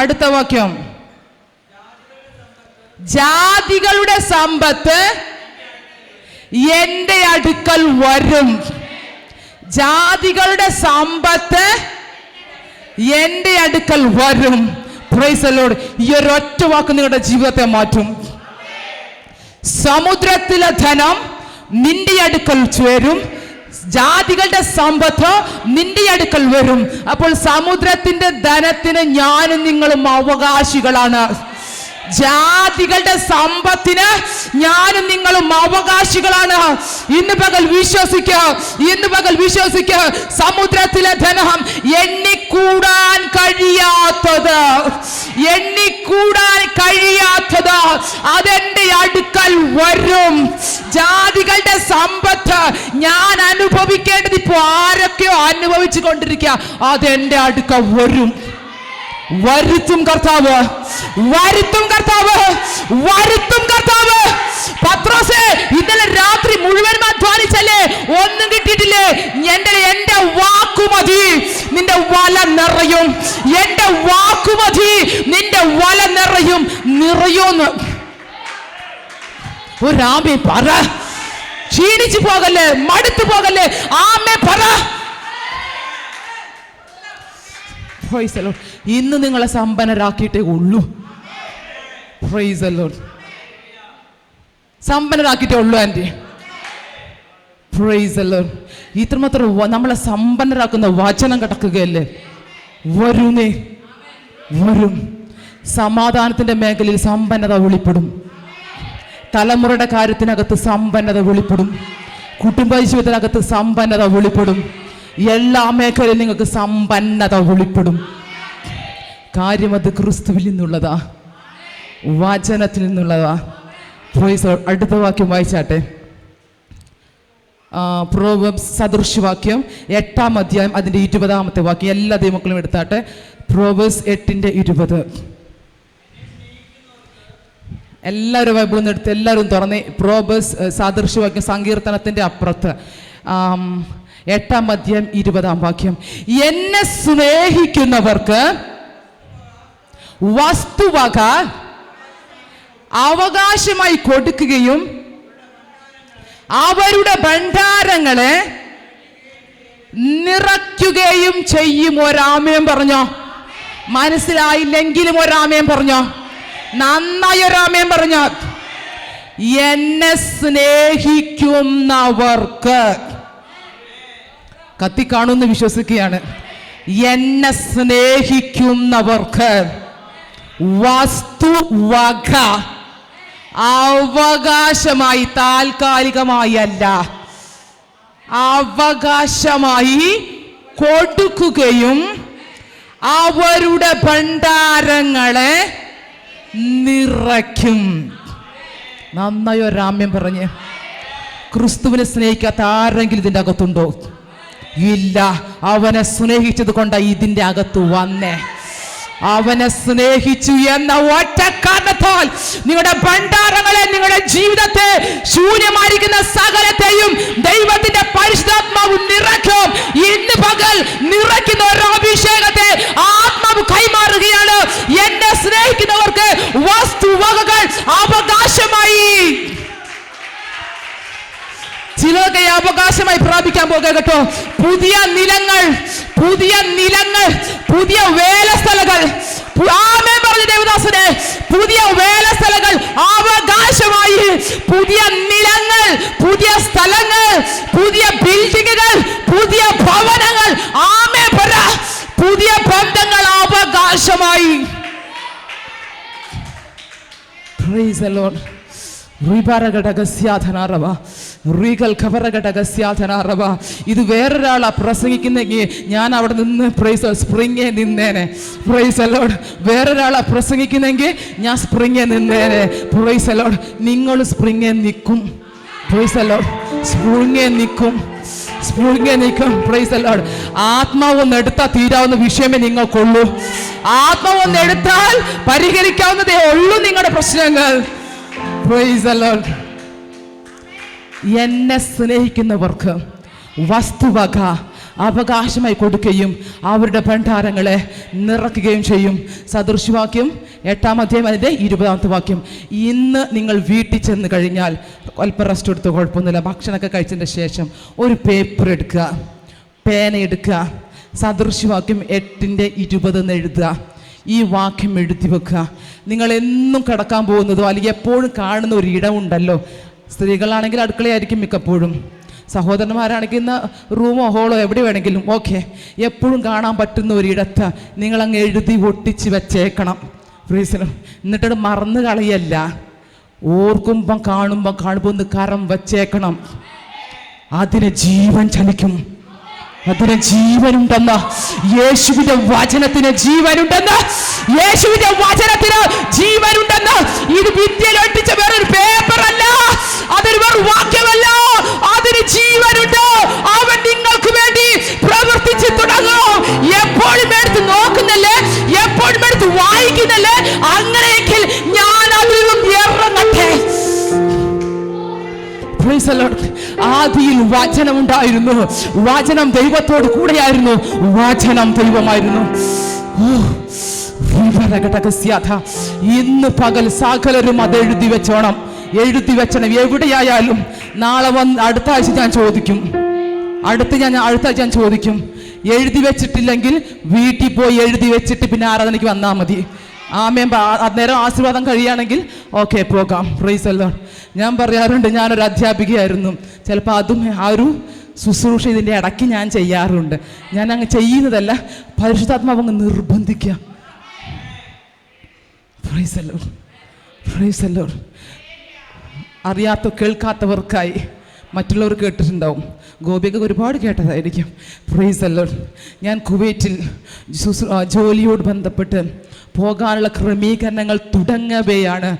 അടുത്ത വാക്യം, ജാതികളുടെ സമ്പത്ത് എന്റെ അടുക്കൽ വരും. ജാതികളുടെ സമ്പത്ത് എന്റെ അടുക്കൽ വരും. Price the Lord. ഈ ഒരൊറ്റ വാക്ക് നിങ്ങളുടെ ജീവിതത്തെ മാറ്റും. സമുദ്രത്തിലെ ധനം നിന്റെ അടുക്കൽ ചേരും, ജാതികളുടെ സമ്പത്ത് നിന്റെ അടുക്കൽ വരും. അപ്പോൾ സമുദ്രത്തിന്റെ ധനത്തിന് ഞാനും നിങ്ങളും അവകാശികളാണ്. ജാതികളുടെ സമ്പത്തിന് ഞാനും നിങ്ങളും അവകാശികളാണ്. ഇന്ന് പകൽ വിശ്വസിക്കുക. സമുദ്രത്തിലെ ധനം എണ്ണിക്കൂടാൻ കഴിയാത്തത് അതെന്റെ അടുക്കൽ വരും. ജാതികളുടെ സമ്പത്ത് ഞാൻ അനുഭവിക്കേണ്ടത് ഇപ്പോ ആരൊക്കെയോ അനുഭവിച്ചു കൊണ്ടിരിക്കുക, അതെന്റെ അടുക്കൽ വരും. വരുത്തും കർത്താവ്. പത്രോസേ, ഇന്നലെ രാത്രി മുഴുവൻ അധ്വാനിച്ചല്ലേ, ഒന്നും കിട്ടിയിട്ടില്ലേ? എന്റെ വാക്കുമതി നിന്റെ വല നിറയും. എന്റെ വാക്കുമതി നിന്റെ വല നിറയൂന്ന് ഒരാമേ പറ. ക്ഷീണിച്ചു പോകല്ലേ, മടുത്തു പോകല്ലേ. ആമേ പറ. ഇന്ന് നിങ്ങളെ സമ്പന്നരാക്കിയിട്ടേ ഉള്ളൂ. Price the Lord. സമ്പന്നരാക്കിയിട്ടേ ഉള്ളൂ ആൻറ്റി. Price the Lord. ഇത്രമാത്രം നമ്മളെ സമ്പന്നരാക്കുന്ന വചനം കിടക്കുകയല്ലേ. വരും. സമാധാനത്തിന്റെ മേഖലയിൽ സമ്പന്നത വെളിപ്പെടും. തലമുറയുടെ കാര്യത്തിനകത്ത് സമ്പന്നത വെളിപ്പെടും. കുടുംബ ജീവിതത്തിനകത്ത് സമ്പന്നത വെളിപ്പെടും. എല്ലാ മേഖലയിലും നിങ്ങൾക്ക് സമ്പന്നത വെളിപ്പെടും. കാര്യം അത് ക്രിസ്തുവിൽ നിന്നുള്ളതാ, വചനത്തിൽ നിന്നുള്ളതാ. അടുത്ത വാക്യം വായിച്ചാട്ടെ. പ്രോവെർബ്സ് സദൃശവാക്യം 8-ാം അധ്യായം അതിന്റെ 20-ാമത്തെ വാക്യം. എല്ലാ ദൈവമക്കളും എടുത്താട്ടെ. പ്രോവെർബ്സ് 8:20. എല്ലാവരും ബൈബിളിൽ നിന്ന് എടുത്ത് എല്ലാവരും തുറന്ന് പ്രോവെർബ്സ് സദൃശവാക്യം, സങ്കീർത്തനത്തിന്റെ അപ്പുറത്ത് 8-ാം അധ്യായം 20-ാം വാക്യം. എന്നെ സ്നേഹിക്കുന്നവർക്ക് വസ്തുവക അവകാശമായി കൊടുക്കുകയും അവരുടെ ഭണ്ഡാരങ്ങളെ നിറയ്ക്കുകയും ചെയ്യും. ഒരാമയം പറഞ്ഞോ. മനസ്സിലായില്ലെങ്കിലും ഒരാമയം പറഞ്ഞോ. നന്നായി ഒരാമയം പറഞ്ഞോ. എന്നെ സ്നേഹിക്കുന്നവർക്ക്, കത്തിക്കാണുമെന്ന് വിശ്വസിക്കുകയാണ്. എന്നെ സ്നേഹിക്കുന്നവർക്ക് വസ്തുവക അവകാശമായി, താൽക്കാലികമായി അല്ല, അവകാശമായി കൊടുക്കുകയും അവരുടെ ഭണ്ഡാരങ്ങളെ നിറയ്ക്കും. നന്നായി ഒരാമ്യം പറഞ്ഞ്. ക്രിസ്തുവിനെ സ്നേഹിക്കാത്ത ആരെങ്കിലും ഇതിൻ്റെ അകത്തുണ്ടോ? ഇല്ല. അവനെ സ്നേഹിച്ചത് കൊണ്ടാ ഇതിൻ്റെ അകത്ത് വന്നേ. അവനെ സ്നേഹിച്ചു എന്ന ഒറ്റ കാരണത്താൽ നിങ്ങളുടെ ഭണ്ഡാരങ്ങളെ, നിങ്ങളുടെ ജീവിതത്തെ, ശൂന്യമായിരിക്കുന്ന സകലത്തെയും ദൈവത്തിന്റെ പരിശുദ്ധാത്മാവ് നിറയ്ക്കും. ഇന്ന് പകൽ നിറയ്ക്കുന്ന ഒരു അഭിഷേകത്തെ ആത്മാവ് കൈമാറുകയാണ്. എന്നെ സ്നേഹിക്കുന്നവർക്ക് വസ്തുവകകൾ അവകാശമായി. ചിലർക്ക് അവകാശമായി പ്രാപിക്കാൻ പോകുക കേട്ടോ. പുതിയ നിലങ്ങൾ, പുതിയ വേലസ്ഥലങ്ങൾ. ആമേൻ പറഞ്ഞു ദേവദാസനെ. പുതിയ വേലസ്ഥലങ്ങൾ അവകാശമായി, പുതിയ നിലങ്ങൾ, പുതിയ സ്ഥലങ്ങൾ, പുതിയ Praise the Lord. ഇത് വേറൊരാളാ പ്രസംഗിക്കുന്നെങ്കിൽ ഞാൻ അവിടെ നിന്ന് പ്രൈസ് സ്പ്രിങ്ങെ നിന്നേനെ. Praise Lord. വേറൊരാളാ പ്രസംഗിക്കുന്നെങ്കിൽ ഞാൻ സ്പ്രിങ്ങെ നിന്നേനെ. Praise Lord. നിങ്ങൾ സ്പ്രിങ്ങെ നിൽക്കും. Praise Lord. സ്പ്രിങ്ങെ നിൽക്കും. സ്പ്രിങ്ങെ നിൽക്കും. Praise Lord. ആത്മാവൊന്ന് എടുത്താൽ തീരാവുന്ന വിഷയമേ നിങ്ങൾക്കുള്ളൂ. ആത്മാവൊന്ന് എടുത്താൽ പരിഹരിക്കാവുന്നതേ ഉള്ളൂ നിങ്ങളുടെ പ്രശ്നങ്ങൾ. Praise the Lord. എന്നെ സ്നേഹിക്കുന്നവർക്ക് വസ്തുവക അവകാശമായി കൊടുക്കുകയും അവരുടെ ഭണ്ഡാരങ്ങളെ നിറയ്ക്കുകയും ചെയ്യും. സദൃശവാക്യം 8-ാം-അധ്യായം 20-ാമത്തെ വാക്യം. ഇന്ന് നിങ്ങൾ വീട്ടിൽ ചെന്ന് കഴിഞ്ഞാൽ അല്പം റെസ്റ്റ് എടുത്ത് കുഴപ്പമൊന്നുമില്ല. ഭക്ഷണമൊക്കെ കഴിച്ചതിൻ്റെ ശേഷം ഒരു പേപ്പർ എടുക്കുക, പേന എടുക്കുക, സദൃശവാക്യം 8:20 എഴുതുക. ഈ വാക്യം എഴുതി വെക്കുക. നിങ്ങൾ എന്നും കിടക്കാൻ പോകുന്നതോ അല്ലെങ്കിൽ എപ്പോഴും കാണുന്ന ഒരു ഇടമുണ്ടല്ലോ. സ്ത്രീകളാണെങ്കിൽ അടുക്കളയായിരിക്കും മിക്കപ്പോഴും, സഹോദരന്മാരാണെങ്കിൽ ഇന്ന് റൂമോ ഹോളോ എവിടെ വേണമെങ്കിലും ഓക്കെ. എപ്പോഴും കാണാൻ പറ്റുന്ന ഒരിടത്ത് നിങ്ങളങ്ങ് എഴുതി ഒട്ടിച്ച് വെച്ചേക്കണം. ഫ്രീസിലും എന്നിട്ടത് മറന്നു കളയല്ല. ഓർക്കുമ്പം കാണുമ്പോൾ ഒന്ന് കരം വച്ചേക്കണം. അതിന് ജീവൻ ചലിക്കും. അതിന് ജീവനുണ്ടെന്ന് യേശുവിന്റെ വചനത്തിന് ജീവനുണ്ടെന്ന്. യേശുവിന്റെ വചനത്തിന് ജീവനുണ്ടെന്ന്. ഇത് ഭിത്തിയിൽ ഒട്ടിച്ച വേറൊരു പേപ്പർ അല്ല, അതൊരു വേറെ വാക്യമല്ല. അതിന് ജീവനുണ്ട്. അവൻ നിങ്ങൾക്ക് വേണ്ടി പ്രവർത്തിച്ച് തുടങ്ങും. എപ്പോഴും എടുത്ത് നോക്കുന്നല്ലേ, എപ്പോഴും എടുത്ത് വായിക്കുന്നല്ലേ. അങ്ങനെയെങ്കിൽ ഞാൻ അതിൽ നിന്നും ഇറങ്ങട്ടെ. ആദിയിൽ വചനം ഉണ്ടായിരുന്നു. വചനം ദൈവത്തോട് കൂടെയായിരുന്നു. വചനം ദൈവമായിരുന്നു. ഇന്ന് പകൽ സകലരും അത് എഴുതി വെച്ചോണം. എഴുതി വെച്ചണം. എവിടെയായാലും നാളെ വന്ന് അടുത്ത ആഴ്ച ഞാൻ ചോദിക്കും. എഴുതി വെച്ചിട്ടില്ലെങ്കിൽ വീട്ടിൽ പോയി എഴുതി വെച്ചിട്ട് പിന്നെ ആരാധനയ്ക്ക് വന്നാൽ മതി. ആമേൻ. അന്നേരം ആശീർവാദം കഴിയുകയാണെങ്കിൽ ഓക്കെ പോകാം. Price the Lord. ഞാൻ പറയാറുണ്ട്, ഞാനൊരു അധ്യാപികയായിരുന്നു. ചിലപ്പോൾ അതും ആ ഒരു ശുശ്രൂഷ ഇതിൻ്റെ ഇടയ്ക്ക് ഞാൻ ചെയ്യാറുണ്ട്. ഞാൻ അങ്ങ് ചെയ്യുന്നതല്ല, പരിശുദ്ധാത്മാവ് അങ്ങ് നിർബന്ധിക്കുക. Praise the Lord. Praise the Lord. അറിയാത്ത കേൾക്കാത്തവർക്കായി മറ്റുള്ളവർ കേട്ടിട്ടുണ്ടാവും. ഗോപിയൊക്കെ ഒരുപാട് കേട്ടതായിരിക്കും. Price the Lord. ഞാൻ കുവൈറ്റിൽ ജോലിയോട് ബന്ധപ്പെട്ട് പോകാനുള്ള ക്രമീകരണങ്ങൾ തുടങ്ങവെയാണ്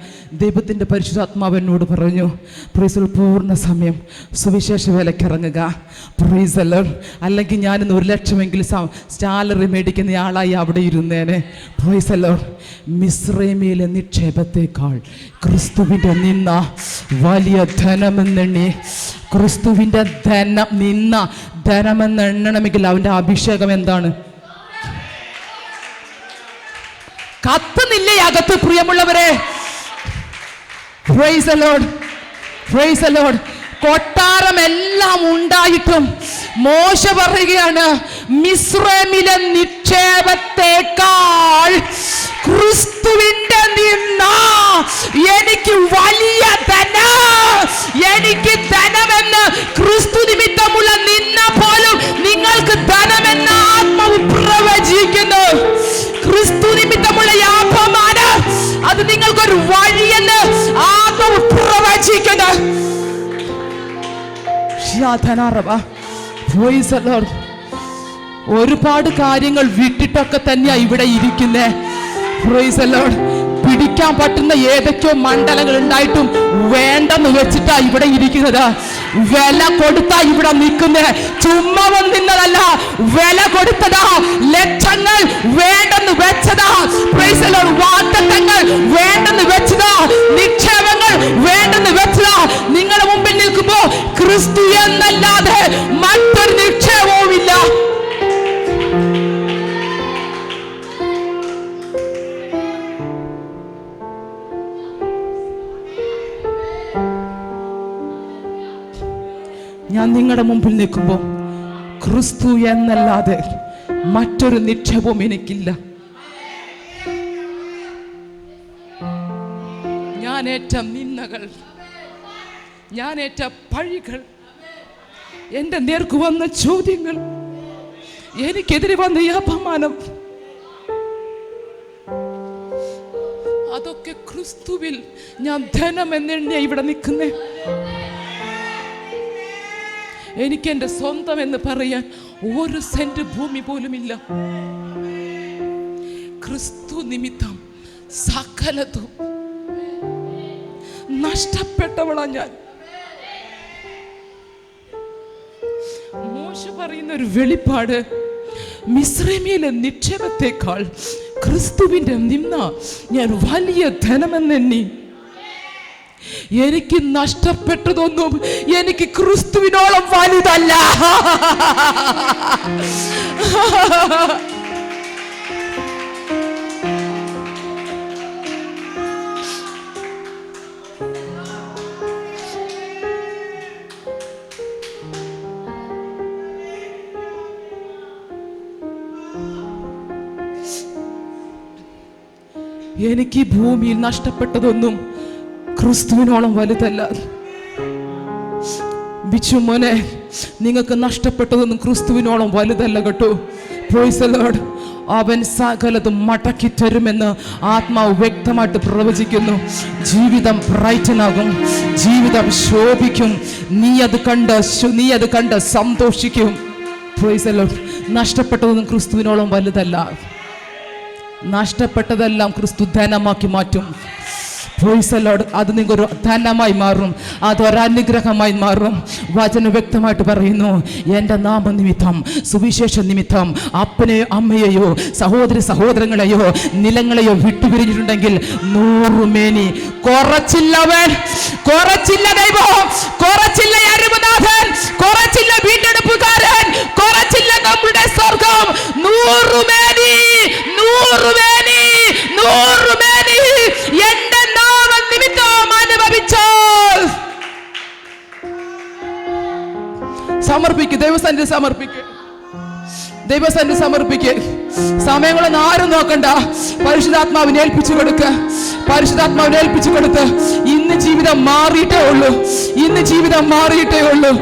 ദൈവത്തിൻ്റെ പരിശുദ്ധാത്മാവ് എന്നോട് പറഞ്ഞു, പ്രൈസ് പൂർണ്ണ സമയം സുവിശേഷ വേലയ്ക്ക് ഇറങ്ങുക. Price the Lord. അല്ലെങ്കിൽ ഞാനിന്ന് 1 ലക്ഷമെങ്കിലും സാലറി മേടിക്കുന്ന ആളായി അവിടെ ഇരുന്നേനെ. Price the Lord. മിസ്രൈമിലെ നിക്ഷേപത്തേക്കാൾ ക്രിസ്തുവിൻ്റെ നിന്ന വലിയ ധനമെന്നെണ്ണി. ക്രിസ്തുവിൻ്റെ ധനമെന്നെണ്ണണമെങ്കിൽ അവൻ്റെ അഭിഷേകം എന്താണ്? കത്തുന്നില്ലേ അകത്ത് പ്രിയമുള്ളവരെ? Price the Lord. Praise the Lord. കൊട്ടാരം എല്ലാം ഉണ്ടായിട്ടും മോശ പറയുകയാണ്, മിസ്രൈമിലെ നിക്ഷേപത്തേക്കാൾ ക്രിസ്തുവിന്റെ നിന്ന എനിക്ക് വലിയ എനിക്ക് ധനമെന്ന്. ക്രിസ്തു നിമിത്തമുള്ള നിന്ന പോലും നിങ്ങൾക്ക് ധനമെന്ന ആത്മാവ് പ്രവചിക്കുന്നു. ക്രിസ്തു നിമിത്തമുള്ള യാപമാണ് അത് നിങ്ങൾക്കൊരു വഴിയെന്ന് ആത്മാവ് പ്രവചിക്കുന്നു. ഒരുപാട് കാര്യങ്ങൾ വിട്ടിട്ടൊക്കെ തന്നെയാ ഇവിടെ ഇരിക്കുന്നേ. Price the Lord. പിടിക്കാൻ പറ്റുന്ന ഏതൊക്കെയോ മണ്ഡലങ്ങൾ ഉണ്ടായിട്ടും വേണ്ടെന്ന് വെച്ചിട്ടാ ഇവിടെ ഇരിക്കുന്നത്. വില കൊടുത്താ ഇവിടെ നിൽക്കുന്നത്. ചുമ്മാ നിന്നതല്ല, വില കൊടുത്തതാ. ലക്ഷങ്ങൾ വേണ്ടെന്ന് വെച്ചതാ. Price the Lord. വാഗ്ദത്തങ്ങൾ വേണ്ടെന്ന് വെച്ചതാ. നിക്ഷേപങ്ങൾ വേണ്ടെന്ന് വെച്ചതാ. നിങ്ങളുടെ മുമ്പിൽ നിൽക്കുമ്പോ ക്രിസ്തു എന്നല്ലാതെ മറ്റൊരു നിക്ഷേപവും ഇല്ല. ഞാൻ നിങ്ങളുടെ മുമ്പിൽ നിൽക്കുമ്പോൾ ക്രിസ്തു എന്നല്ലാതെ മറ്റൊരു നിക്ഷേപവും എനിക്കില്ല. ഞാനേറ്റ നിന്ദകൾ, ഞാനേറ്റ പഴികൾ, എൻ്റെ നേർക്ക് വന്ന ചോദ്യങ്ങൾ, എനിക്കെതിരെ വന്ന ഈ അപമാനം, അതൊക്കെ ക്രിസ്തു ക്രിസ്തുവിൽ ഞാൻ ധനം എന്നെണ്ണ ഇവിടെ നിൽക്കുന്നേ. എനിക്ക് എൻ്റെ സ്വന്തം എന്ന് പറയാൻ 1 സെന്റ് ഭൂമി പോലുമില്ല. ക്രിസ്തു നിമിത്തം സകലതും നഷ്ടപ്പെട്ടവളാ ഞാൻ. മോശ പറയുന്ന ഒരു വെളിപ്പാട്, മിസ്രൈമിലെ നിക്ഷേപത്തെക്കാൾ ക്രിസ്തുവിന്റെ നിന്ന ഞാൻ വലിയ ധനമെന്നെണ്ണി. എനിക്ക് നഷ്ടപ്പെട്ടതൊന്നും എനിക്ക് ക്രിസ്തുവിനോളം വലുതല്ല. എനിക്ക് ഭൂമിയിൽ നഷ്ടപ്പെട്ടതൊന്നും ക്രിസ്തുവിനോളം വലുതല്ല. ബിച്ചു മോനെ, നിങ്ങൾക്ക് നഷ്ടപ്പെട്ടതൊന്നും ക്രിസ്തുവിനോളം വലുതല്ല കേട്ടോ. Price the Lord. അവൻ സകലതും മടക്കി തരുമെന്ന് ആത്മാവ് വ്യക്തമായിട്ട് പ്രവചിക്കുന്നു. ജീവിതം ബ്രൈറ്റനാകും, ജീവിതം ശോഭിക്കും. നീ അത് കണ്ട് സന്തോഷിക്കും. Praise the Lord. നഷ്ടപ്പെട്ടതൊന്നും ക്രിസ്തുവിനോളം വലുതല്ല. നഷ്ടപ്പെട്ടതെല്ലാം ക്രിസ്തു ധനമാക്കി മാറ്റും. Praise the Lord. അത് നിങ്ങൾക്കൊരു ധനമായി മാറും, അതൊരനുഗ്രഹമായി മാറും. വചനം വ്യക്തമായിട്ട് പറയുന്നു, എൻ്റെ നാമനിമിത്തം, സുവിശേഷ നിമിത്തം അപ്പനെയോ അമ്മയെയോ സഹോദരങ്ങളെയോ നിലങ്ങളെയോ വിട്ടുപിരിഞ്ഞിട്ടുണ്ടെങ്കിൽ 100 മേനി കുറച്ചില്ലവൻ, കുറച്ചില്ല ദൈവം, കുറച്ചില്ല അരുമനാഥൻ, കുറച്ചില്ല വീണ്ടെടുപ്പുകാരൻ, കുറച്ചില്ല നമ്മുടെ സ്വർഗം. 100 മേനി, 100 മേനി, 100 മേനി എൻ്റെ നിമിത്തം അനുഭവിച്ചാൽ സമർപ്പിക്കുക. ദൈവസന്നിധി സമർപ്പിക്കുക, ദൈവസന്നിധി സമർപ്പിക്കുക. സമയങ്ങളൊന്നും ആരും നോക്കണ്ട. പരിശുദ്ധാത്മാവിനെ ഏൽപ്പിച്ചു കൊടുക്കുക, പരിശുദ്ധാത്മാവിനെ ഏൽപ്പിച്ചു കൊടുത്ത് ഇന്ന് ജീവിതം മാറിയിട്ടേ ഉള്ളൂ, ഇന്ന് ജീവിതം മാറിയിട്ടേ ഉള്ളൂ.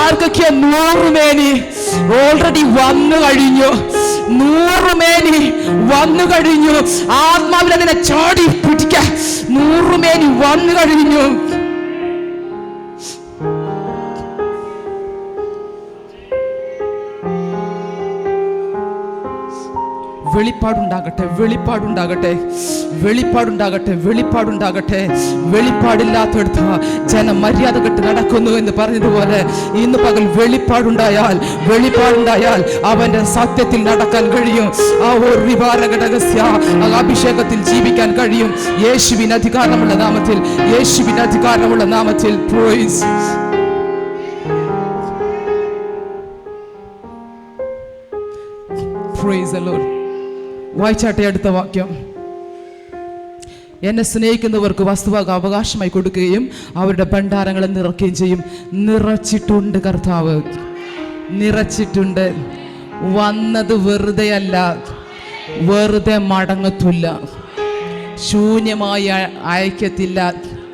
ആർക്കൊക്കെ 100 മേനി ഓൾറെഡി വന്നു കഴിഞ്ഞു, 100 മേനി വന്നു കഴിഞ്ഞു. ആത്മാവിൽ അതിനെ ചാടി പിടിക്ക. 100 മേനി വന്നു കഴിഞ്ഞു. വെളിപ്പാടുണ്ടാകട്ടെ, വെളിപ്പാടുണ്ടാകട്ടെ, വെളിപ്പാടുണ്ടാകട്ടെ, വെളിപ്പാടുണ്ടാകട്ടെ. വെളിപ്പാടില്ലാത്തടുത്ത് ജനം മര്യാദ കെട്ട് നടക്കുന്നു എന്ന് പറഞ്ഞതുപോലെ ഇന്ന് പകൽ വെളിപ്പാടുണ്ടായാൽ അവന്റെ സത്യത്തിൽ നടക്കാൻ കഴിയും. ആ ഒരു അഭിഷേകത്തിൽ ജീവിക്കാൻ കഴിയും. യേശുവിന് അധികാരമുള്ള നാമത്തിൽ, യേശുവിന് അധികാരമുള്ള നാമത്തിൽ. Praise praise the Lord. വായിച്ചാട്ടെ അടുത്ത വാക്യം. എന്നെ സ്നേഹിക്കുന്നവർക്ക് വസ്തുവക അവകാശമായി കൊടുക്കുകയും അവരുടെ ഭണ്ഡാരങ്ങളെ നിറയ്ക്കുകയും ചെയ്യും. നിറച്ചിട്ടുണ്ട് കർത്താവ്, നിറച്ചിട്ടുണ്ട്. വന്നത് വെറുതെ അല്ല, വെറുതെ മടങ്ങത്തില്ല, ശൂന്യമായി അയക്കത്തില്ല.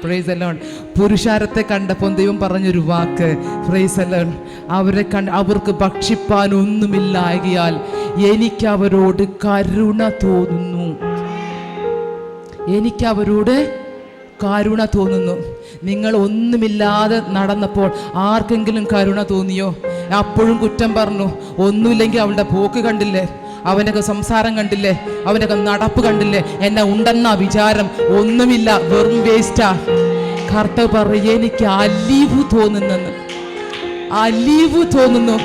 Praise the Lord. പുരുഷാരത്തെ കണ്ടപ്പോൾ ദൈവം പറഞ്ഞൊരു വാക്ക്, പ്രൈസ് ദി ലോർഡ്, അവർക്ക് ഭക്ഷിപ്പാനൊന്നുമില്ലായകയാൽ എനിക്ക് അവരോട് കരുണ തോന്നുന്നു, എനിക്ക് അവരോട് കരുണ തോന്നുന്നു. നിങ്ങൾ ഒന്നുമില്ലാതെ നടന്നപ്പോൾ ആർക്കെങ്കിലും കരുണ തോന്നിയോ? അപ്പോഴും കുറ്റം പറഞ്ഞു. ഒന്നുമില്ലെങ്കിൽ അവളുടെ പോക്ക് കണ്ടില്ലേ, അവനൊക്കെ സംസാരം കണ്ടില്ലേ, അവനൊക്കെ നടപ്പ് കണ്ടില്ലേ, എന്നെ ഉണ്ടെന്ന വിചാരം. ഒന്നുമില്ല, വെറും വേസ്റ്റാ. കർത്താവ് പറയും, എനിക്ക് അലീവ് തോന്നുന്നെന്ന്. അലീവ് തോന്നുന്നു,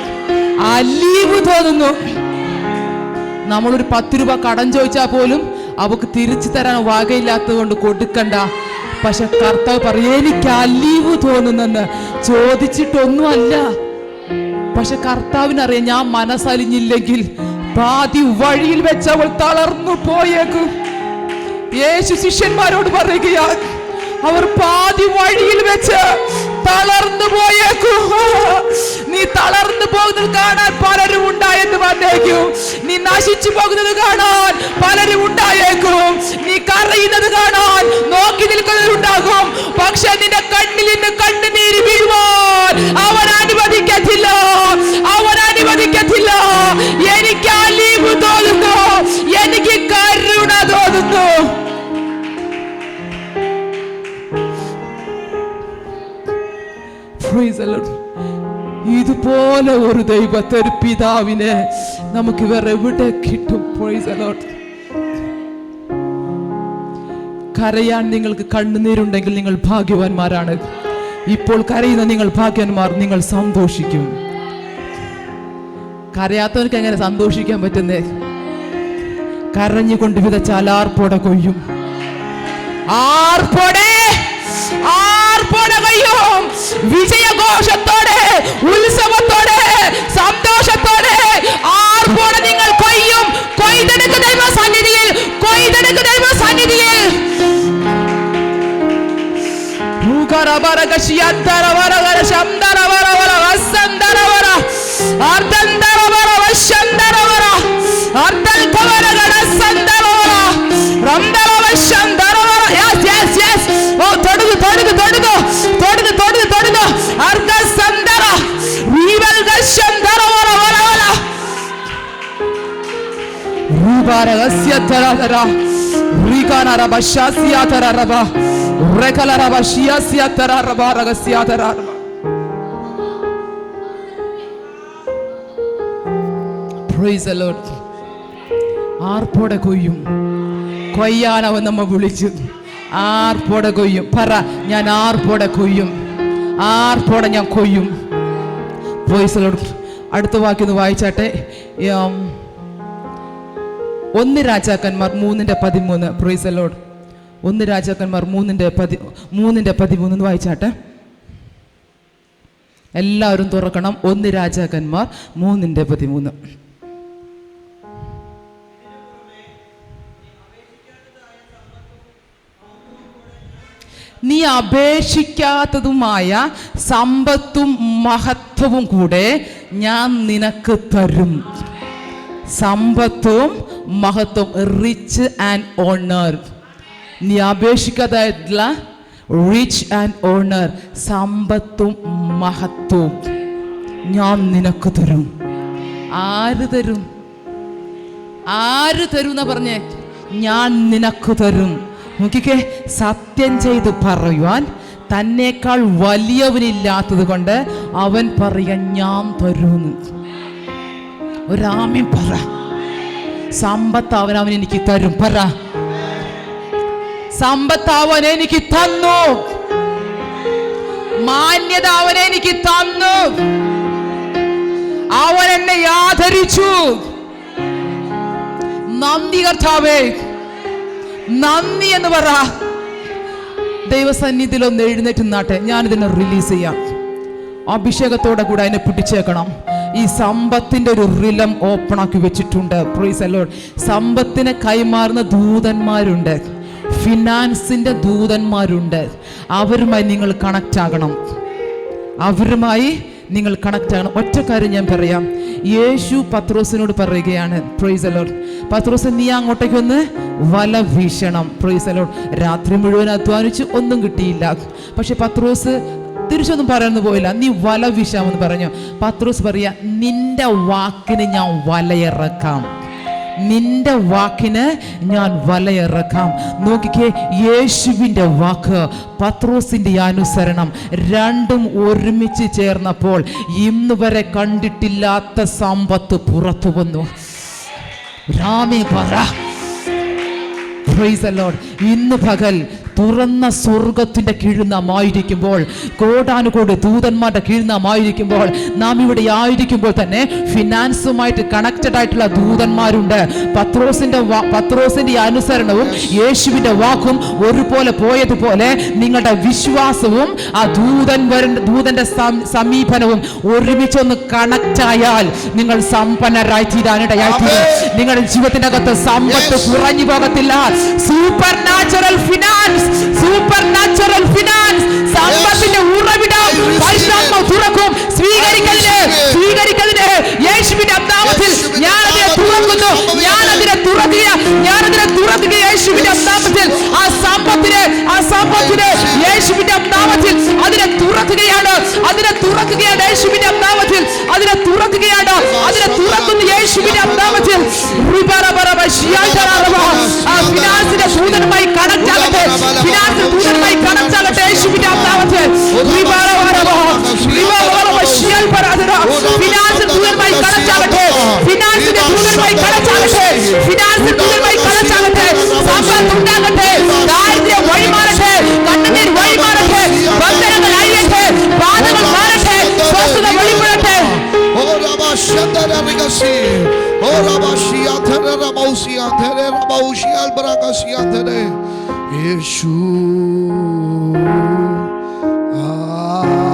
അലീവ് തോന്നുന്നു. നമ്മളൊരു 10 രൂപ കടം ചോദിച്ചാൽ പോലും അവക്ക് തിരിച്ചു തരാൻ വകയില്ലാത്തത് കൊണ്ട് കൊടുക്കണ്ട. പക്ഷെ കർത്താവ് പറയും, എനിക്ക് അലീവ് തോന്നുന്നെന്ന്. ചോദിച്ചിട്ടൊന്നും അല്ല, പക്ഷെ കർത്താവിനറിയാം ഞാൻ മനസ്സലിഞ്ഞില്ലെങ്കിൽ പാതി വഴിയിൽ വെച്ച് അവൾ തളർന്നു പോയേക്കും. യേശു ശിഷ്യന്മാരോട് പറയുകയാ, അവർ പാതി വഴിയിൽ വെച്ച് തളർന്നു പോയേക്കും. നീ തളർന്നു പോകുന്നത് കാണാൻ പലരും ഉണ്ടായെന്ന് വന്നേക്കും. നീ നശിച്ചു പോകുന്നത് കാണാൻ പലരും ഉണ്ടായേക്കും. നീ കരയുന്നത് കാണാൻ നോക്കി നിൽക്കുന്നവരുണ്ടാകും. പക്ഷെ നിന്റെ കണ്ണിൽ നിന്ന് കണ്ണുനീര് വീഴുവാൻ അവൻ അനുവദിക്കത്തില്ല, അവൻ അനുവദിക്കത്തില്ല. എനിക്ക് അലീവ് തോന്നുന്നു, എനിക്ക് കരുണ തോന്നുന്നു. Praise the Lord. ഇതുപോലെ ഒരു ദൈവത്തെ, ഒരു പിതാവിനെ നമുക്ക് വേറെ എവിടെ കിട്ടും? Praise the Lord. കരയാൻ നിങ്ങൾക്ക് കണ്ണുനീരുണ്ടെങ്കിൽ നിങ്ങൾ ഭാഗ്യവാന്മാരാണ്. ഇപ്പോൾ കരയുന്ന നിങ്ങൾ ഭാഗ്യവാന്മാർ, നിങ്ങൾ സന്തോഷിക്കും. കരയാത്തവർക്ക് എങ്ങനെ സന്തോഷിക്കാൻ പറ്റുന്നേ? കരഞ്ഞുകൊണ്ട് വിതച്ചാൽ ആർപ്പോടെ കൊയ്യും. ആർപ്പോടെ കൊയ്യും. വിജയഘോഷത്തോടെ, ഉത്സവത്തോടെ, സന്തോഷത്തോടെ ആർപ്പോടെ നിങ്ങൾ കൊയ്യും. കൊയ്തെടുക്ക് ദൈവ സന്നിധിയിൽ, കൊയ്തെടുക്ക് ദൈവ സന്നിധിയിൽ. Praise the Lord. ആർപ്പോടെ കൊയ്യും. കൊയ്യാൻ അവൻ നമ്മ വിളിച്ചു. ആർപ്പോടെ കൊയ്യും. പറ, ഞാൻ ആർപ്പോടെ കൊയ്യും. ആർപ്പോടെ ഞാൻ കൊയ്യും. Praise the Lord. അടുത്ത വാക്യം വായിച്ചാട്ടെ. 1 രാജാക്കന്മാർ 3:13. Praise the Lord. 1 രാജാക്കന്മാർ 3:13 വായിച്ചാട്ടെ. എല്ലാവരും തുറക്കണം. 1 രാജാക്കന്മാർ 3:13. നീ അപേക്ഷിക്കാത്തതുമായ സമ്പത്തും മഹത്വവും കൂടെ ഞാൻ നിനക്ക് തരും. സമ്പത്തും മഹത്വം, റിച്ച് ആൻഡ് ഓണർ. നീ അപേക്ഷിക്കാതായിട്ടുള്ള റിച്ച് ആൻഡ് ഓണർ, സമ്പത്തും മഹത്വവും ഞാൻ നിനക്ക് തരും. ആര് തരും? ആര് തരും എന്നാ പറഞ്ഞേ? ഞാൻ നിനക്ക് തരും. നോക്കിക്കേ, സത്യം ചെയ്ത് പറയുവാൻ തന്നേക്കാൾ വലിയവനില്ലാത്തത് കൊണ്ട് അവൻ പറയാൻ ഞാൻ തരൂന്ന്. ഒരാമീൻ പറ. സമ്പത്ത് അവൻ എനിക്ക് തരും. പറ, സമ്പത്ത് അവൻ എനിക്ക് തന്നു. മാന്യത അവൻ എനിക്ക് തന്നു. അവൻ എന്നെ ആദരിച്ചു. നന്ദി കർത്താവേ, നന്ദി എന്ന് പറ. ദൈവസന്നിധിയിൽ ഒന്ന് എഴുന്നേറ്റ് നിന്നാട്ടെ. ഞാനിതിനെ റിലീസ് ചെയ്യാം. അഭിഷേകത്തോടെ കൂടെ അതിനെ പിടിച്ചേക്കണം. ഈ സമ്പത്തിന്റെ ഒരു റിലം ഓപ്പൺ ആക്കി വെച്ചിട്ടുണ്ട്. Price the Lord. സമ്പത്തിനെ കൈമാറുന്ന ദൂതന്മാരുണ്ട്, ഫിനാൻസിന്റെ ദൂതന്മാരുണ്ട്. അവരുമായി നിങ്ങൾ കണക്റ്റ് ആകണം. അവരുമായി നിങ്ങൾ കണക്റ്റ് ആകണം. ഒറ്റ കാര്യം ഞാൻ പറയാം. യേശു പത്രോസിനോട് പറയുകയാണ്, പ്രൈസ് ദി ലോർഡ്, പത്രോസ് നീ അങ്ങോട്ടേക്ക് ഒന്ന് വല വീശണം. Price the Lord. രാത്രി മുഴുവൻ അധ്വാനിച്ച് ഒന്നും കിട്ടിയില്ല. പക്ഷെ പത്രോസ് തിരിച്ചൊന്നും പറയാനൊന്നും പോയില്ല. നീ വല വീശാമെന്ന് പറഞ്ഞു. പത്രോസ് പറയാ, നിന്റെ വാക്കിന് ഞാൻ വലയിറക്കാം. നിന്റെ വാക്കിന് ഞാൻ വലയിറക്കാം. നോക്കിക്കേ, യേശുവിൻ്റെ വാക്ക്, പത്രോസിന്റെ അനുസരണം, രണ്ടും ഒരുമിച്ച് ചേർന്നപ്പോൾ ഇന്ന് വരെ കണ്ടിട്ടില്ലാത്ത സമ്പത്ത് പുറത്തു വന്നു. രാമേ പറ. Price the Lord. ഇന്ന് പകൽ തുറന്ന സ്വർഗത്തിന്റെ കീഴിൽ നാം ആയിരിക്കുമ്പോൾ, കോടാനുകോടി ദൂതന്മാരുടെ കീഴിൽ നാം ആയിരിക്കുമ്പോൾ, നാം ഇവിടെ ആയിരിക്കുമ്പോൾ തന്നെ ഫിനാൻസുമായിട്ട് കണക്റ്റഡ് ആയിട്ടുള്ള ദൂതന്മാരുണ്ട്. പത്രോസിന്റെ അനുസരണവും യേശുവിന്റെ വാക്കും ഒരുപോലെ പോയതുപോലെ നിങ്ങളുടെ വിശ്വാസവും ആ ദൂതന്റെ സമീപനവും ഒരുമിച്ചൊന്ന് കണക്റ്റ് ആയാൽ നിങ്ങൾ സമ്പന്നരായി തീരാനിടയായിത്തീരും. നിങ്ങളുടെ ജീവിതത്തിന്റെ അകത്ത് സമ്പത്ത് കുറഞ്ഞു പോകത്തില്ല. Super natural finance, super natural finance, സമ്പത്തിന്റെ ഉറവിടം പരിശുദ്ധാത്മാവ് തുറക്കും. സ്വീകരിക്കതിന് യേശുവിന്റെ നാമത്തിൽ ഞാനതിനെ തുറക്കുന്നു. ഞാനതിനെ തുറക്കുക യേശുവിന്റെ നാമത്തിൽ. ആ സമ്പത്തിനെ യേശുവിന്റെ നാമത്തിൽ അതിനെ തുറക്കുകയാണ്. യേശുവിന്റെ നാമത്തിൽ അതിനെ തുറക്കുകയാണ്. തുറക്കുന്നു യേശുവിന്റെ നാമത്തിൽ. ആ ഫിനാൻസിന്റെ ദൂതനുമായി കണക്റ്റ് ആകട്ടെ. യേശുവിന്റെ നാമത്തിൽ. പൂർണ്ണമായി കളച്ചാകട്ടെ. ഫിനാൻസിൽ പൂർണ്ണമായി കളച്ചാകട്ടെ. സമ്പത്ത് ഉണ്ടാകട്ടെ. ദാരിദ്ര്യം വഴിമാറട്ടെ. കണ്ണുനീർ വഴിമാറട്ടെ. ബന്ധനങ്ങൾ അഴിയട്ടെ. ബാധകൾ മാറട്ടെ. സ്വസ്ഥത വെളിപ്പെടട്ടെ. യേശു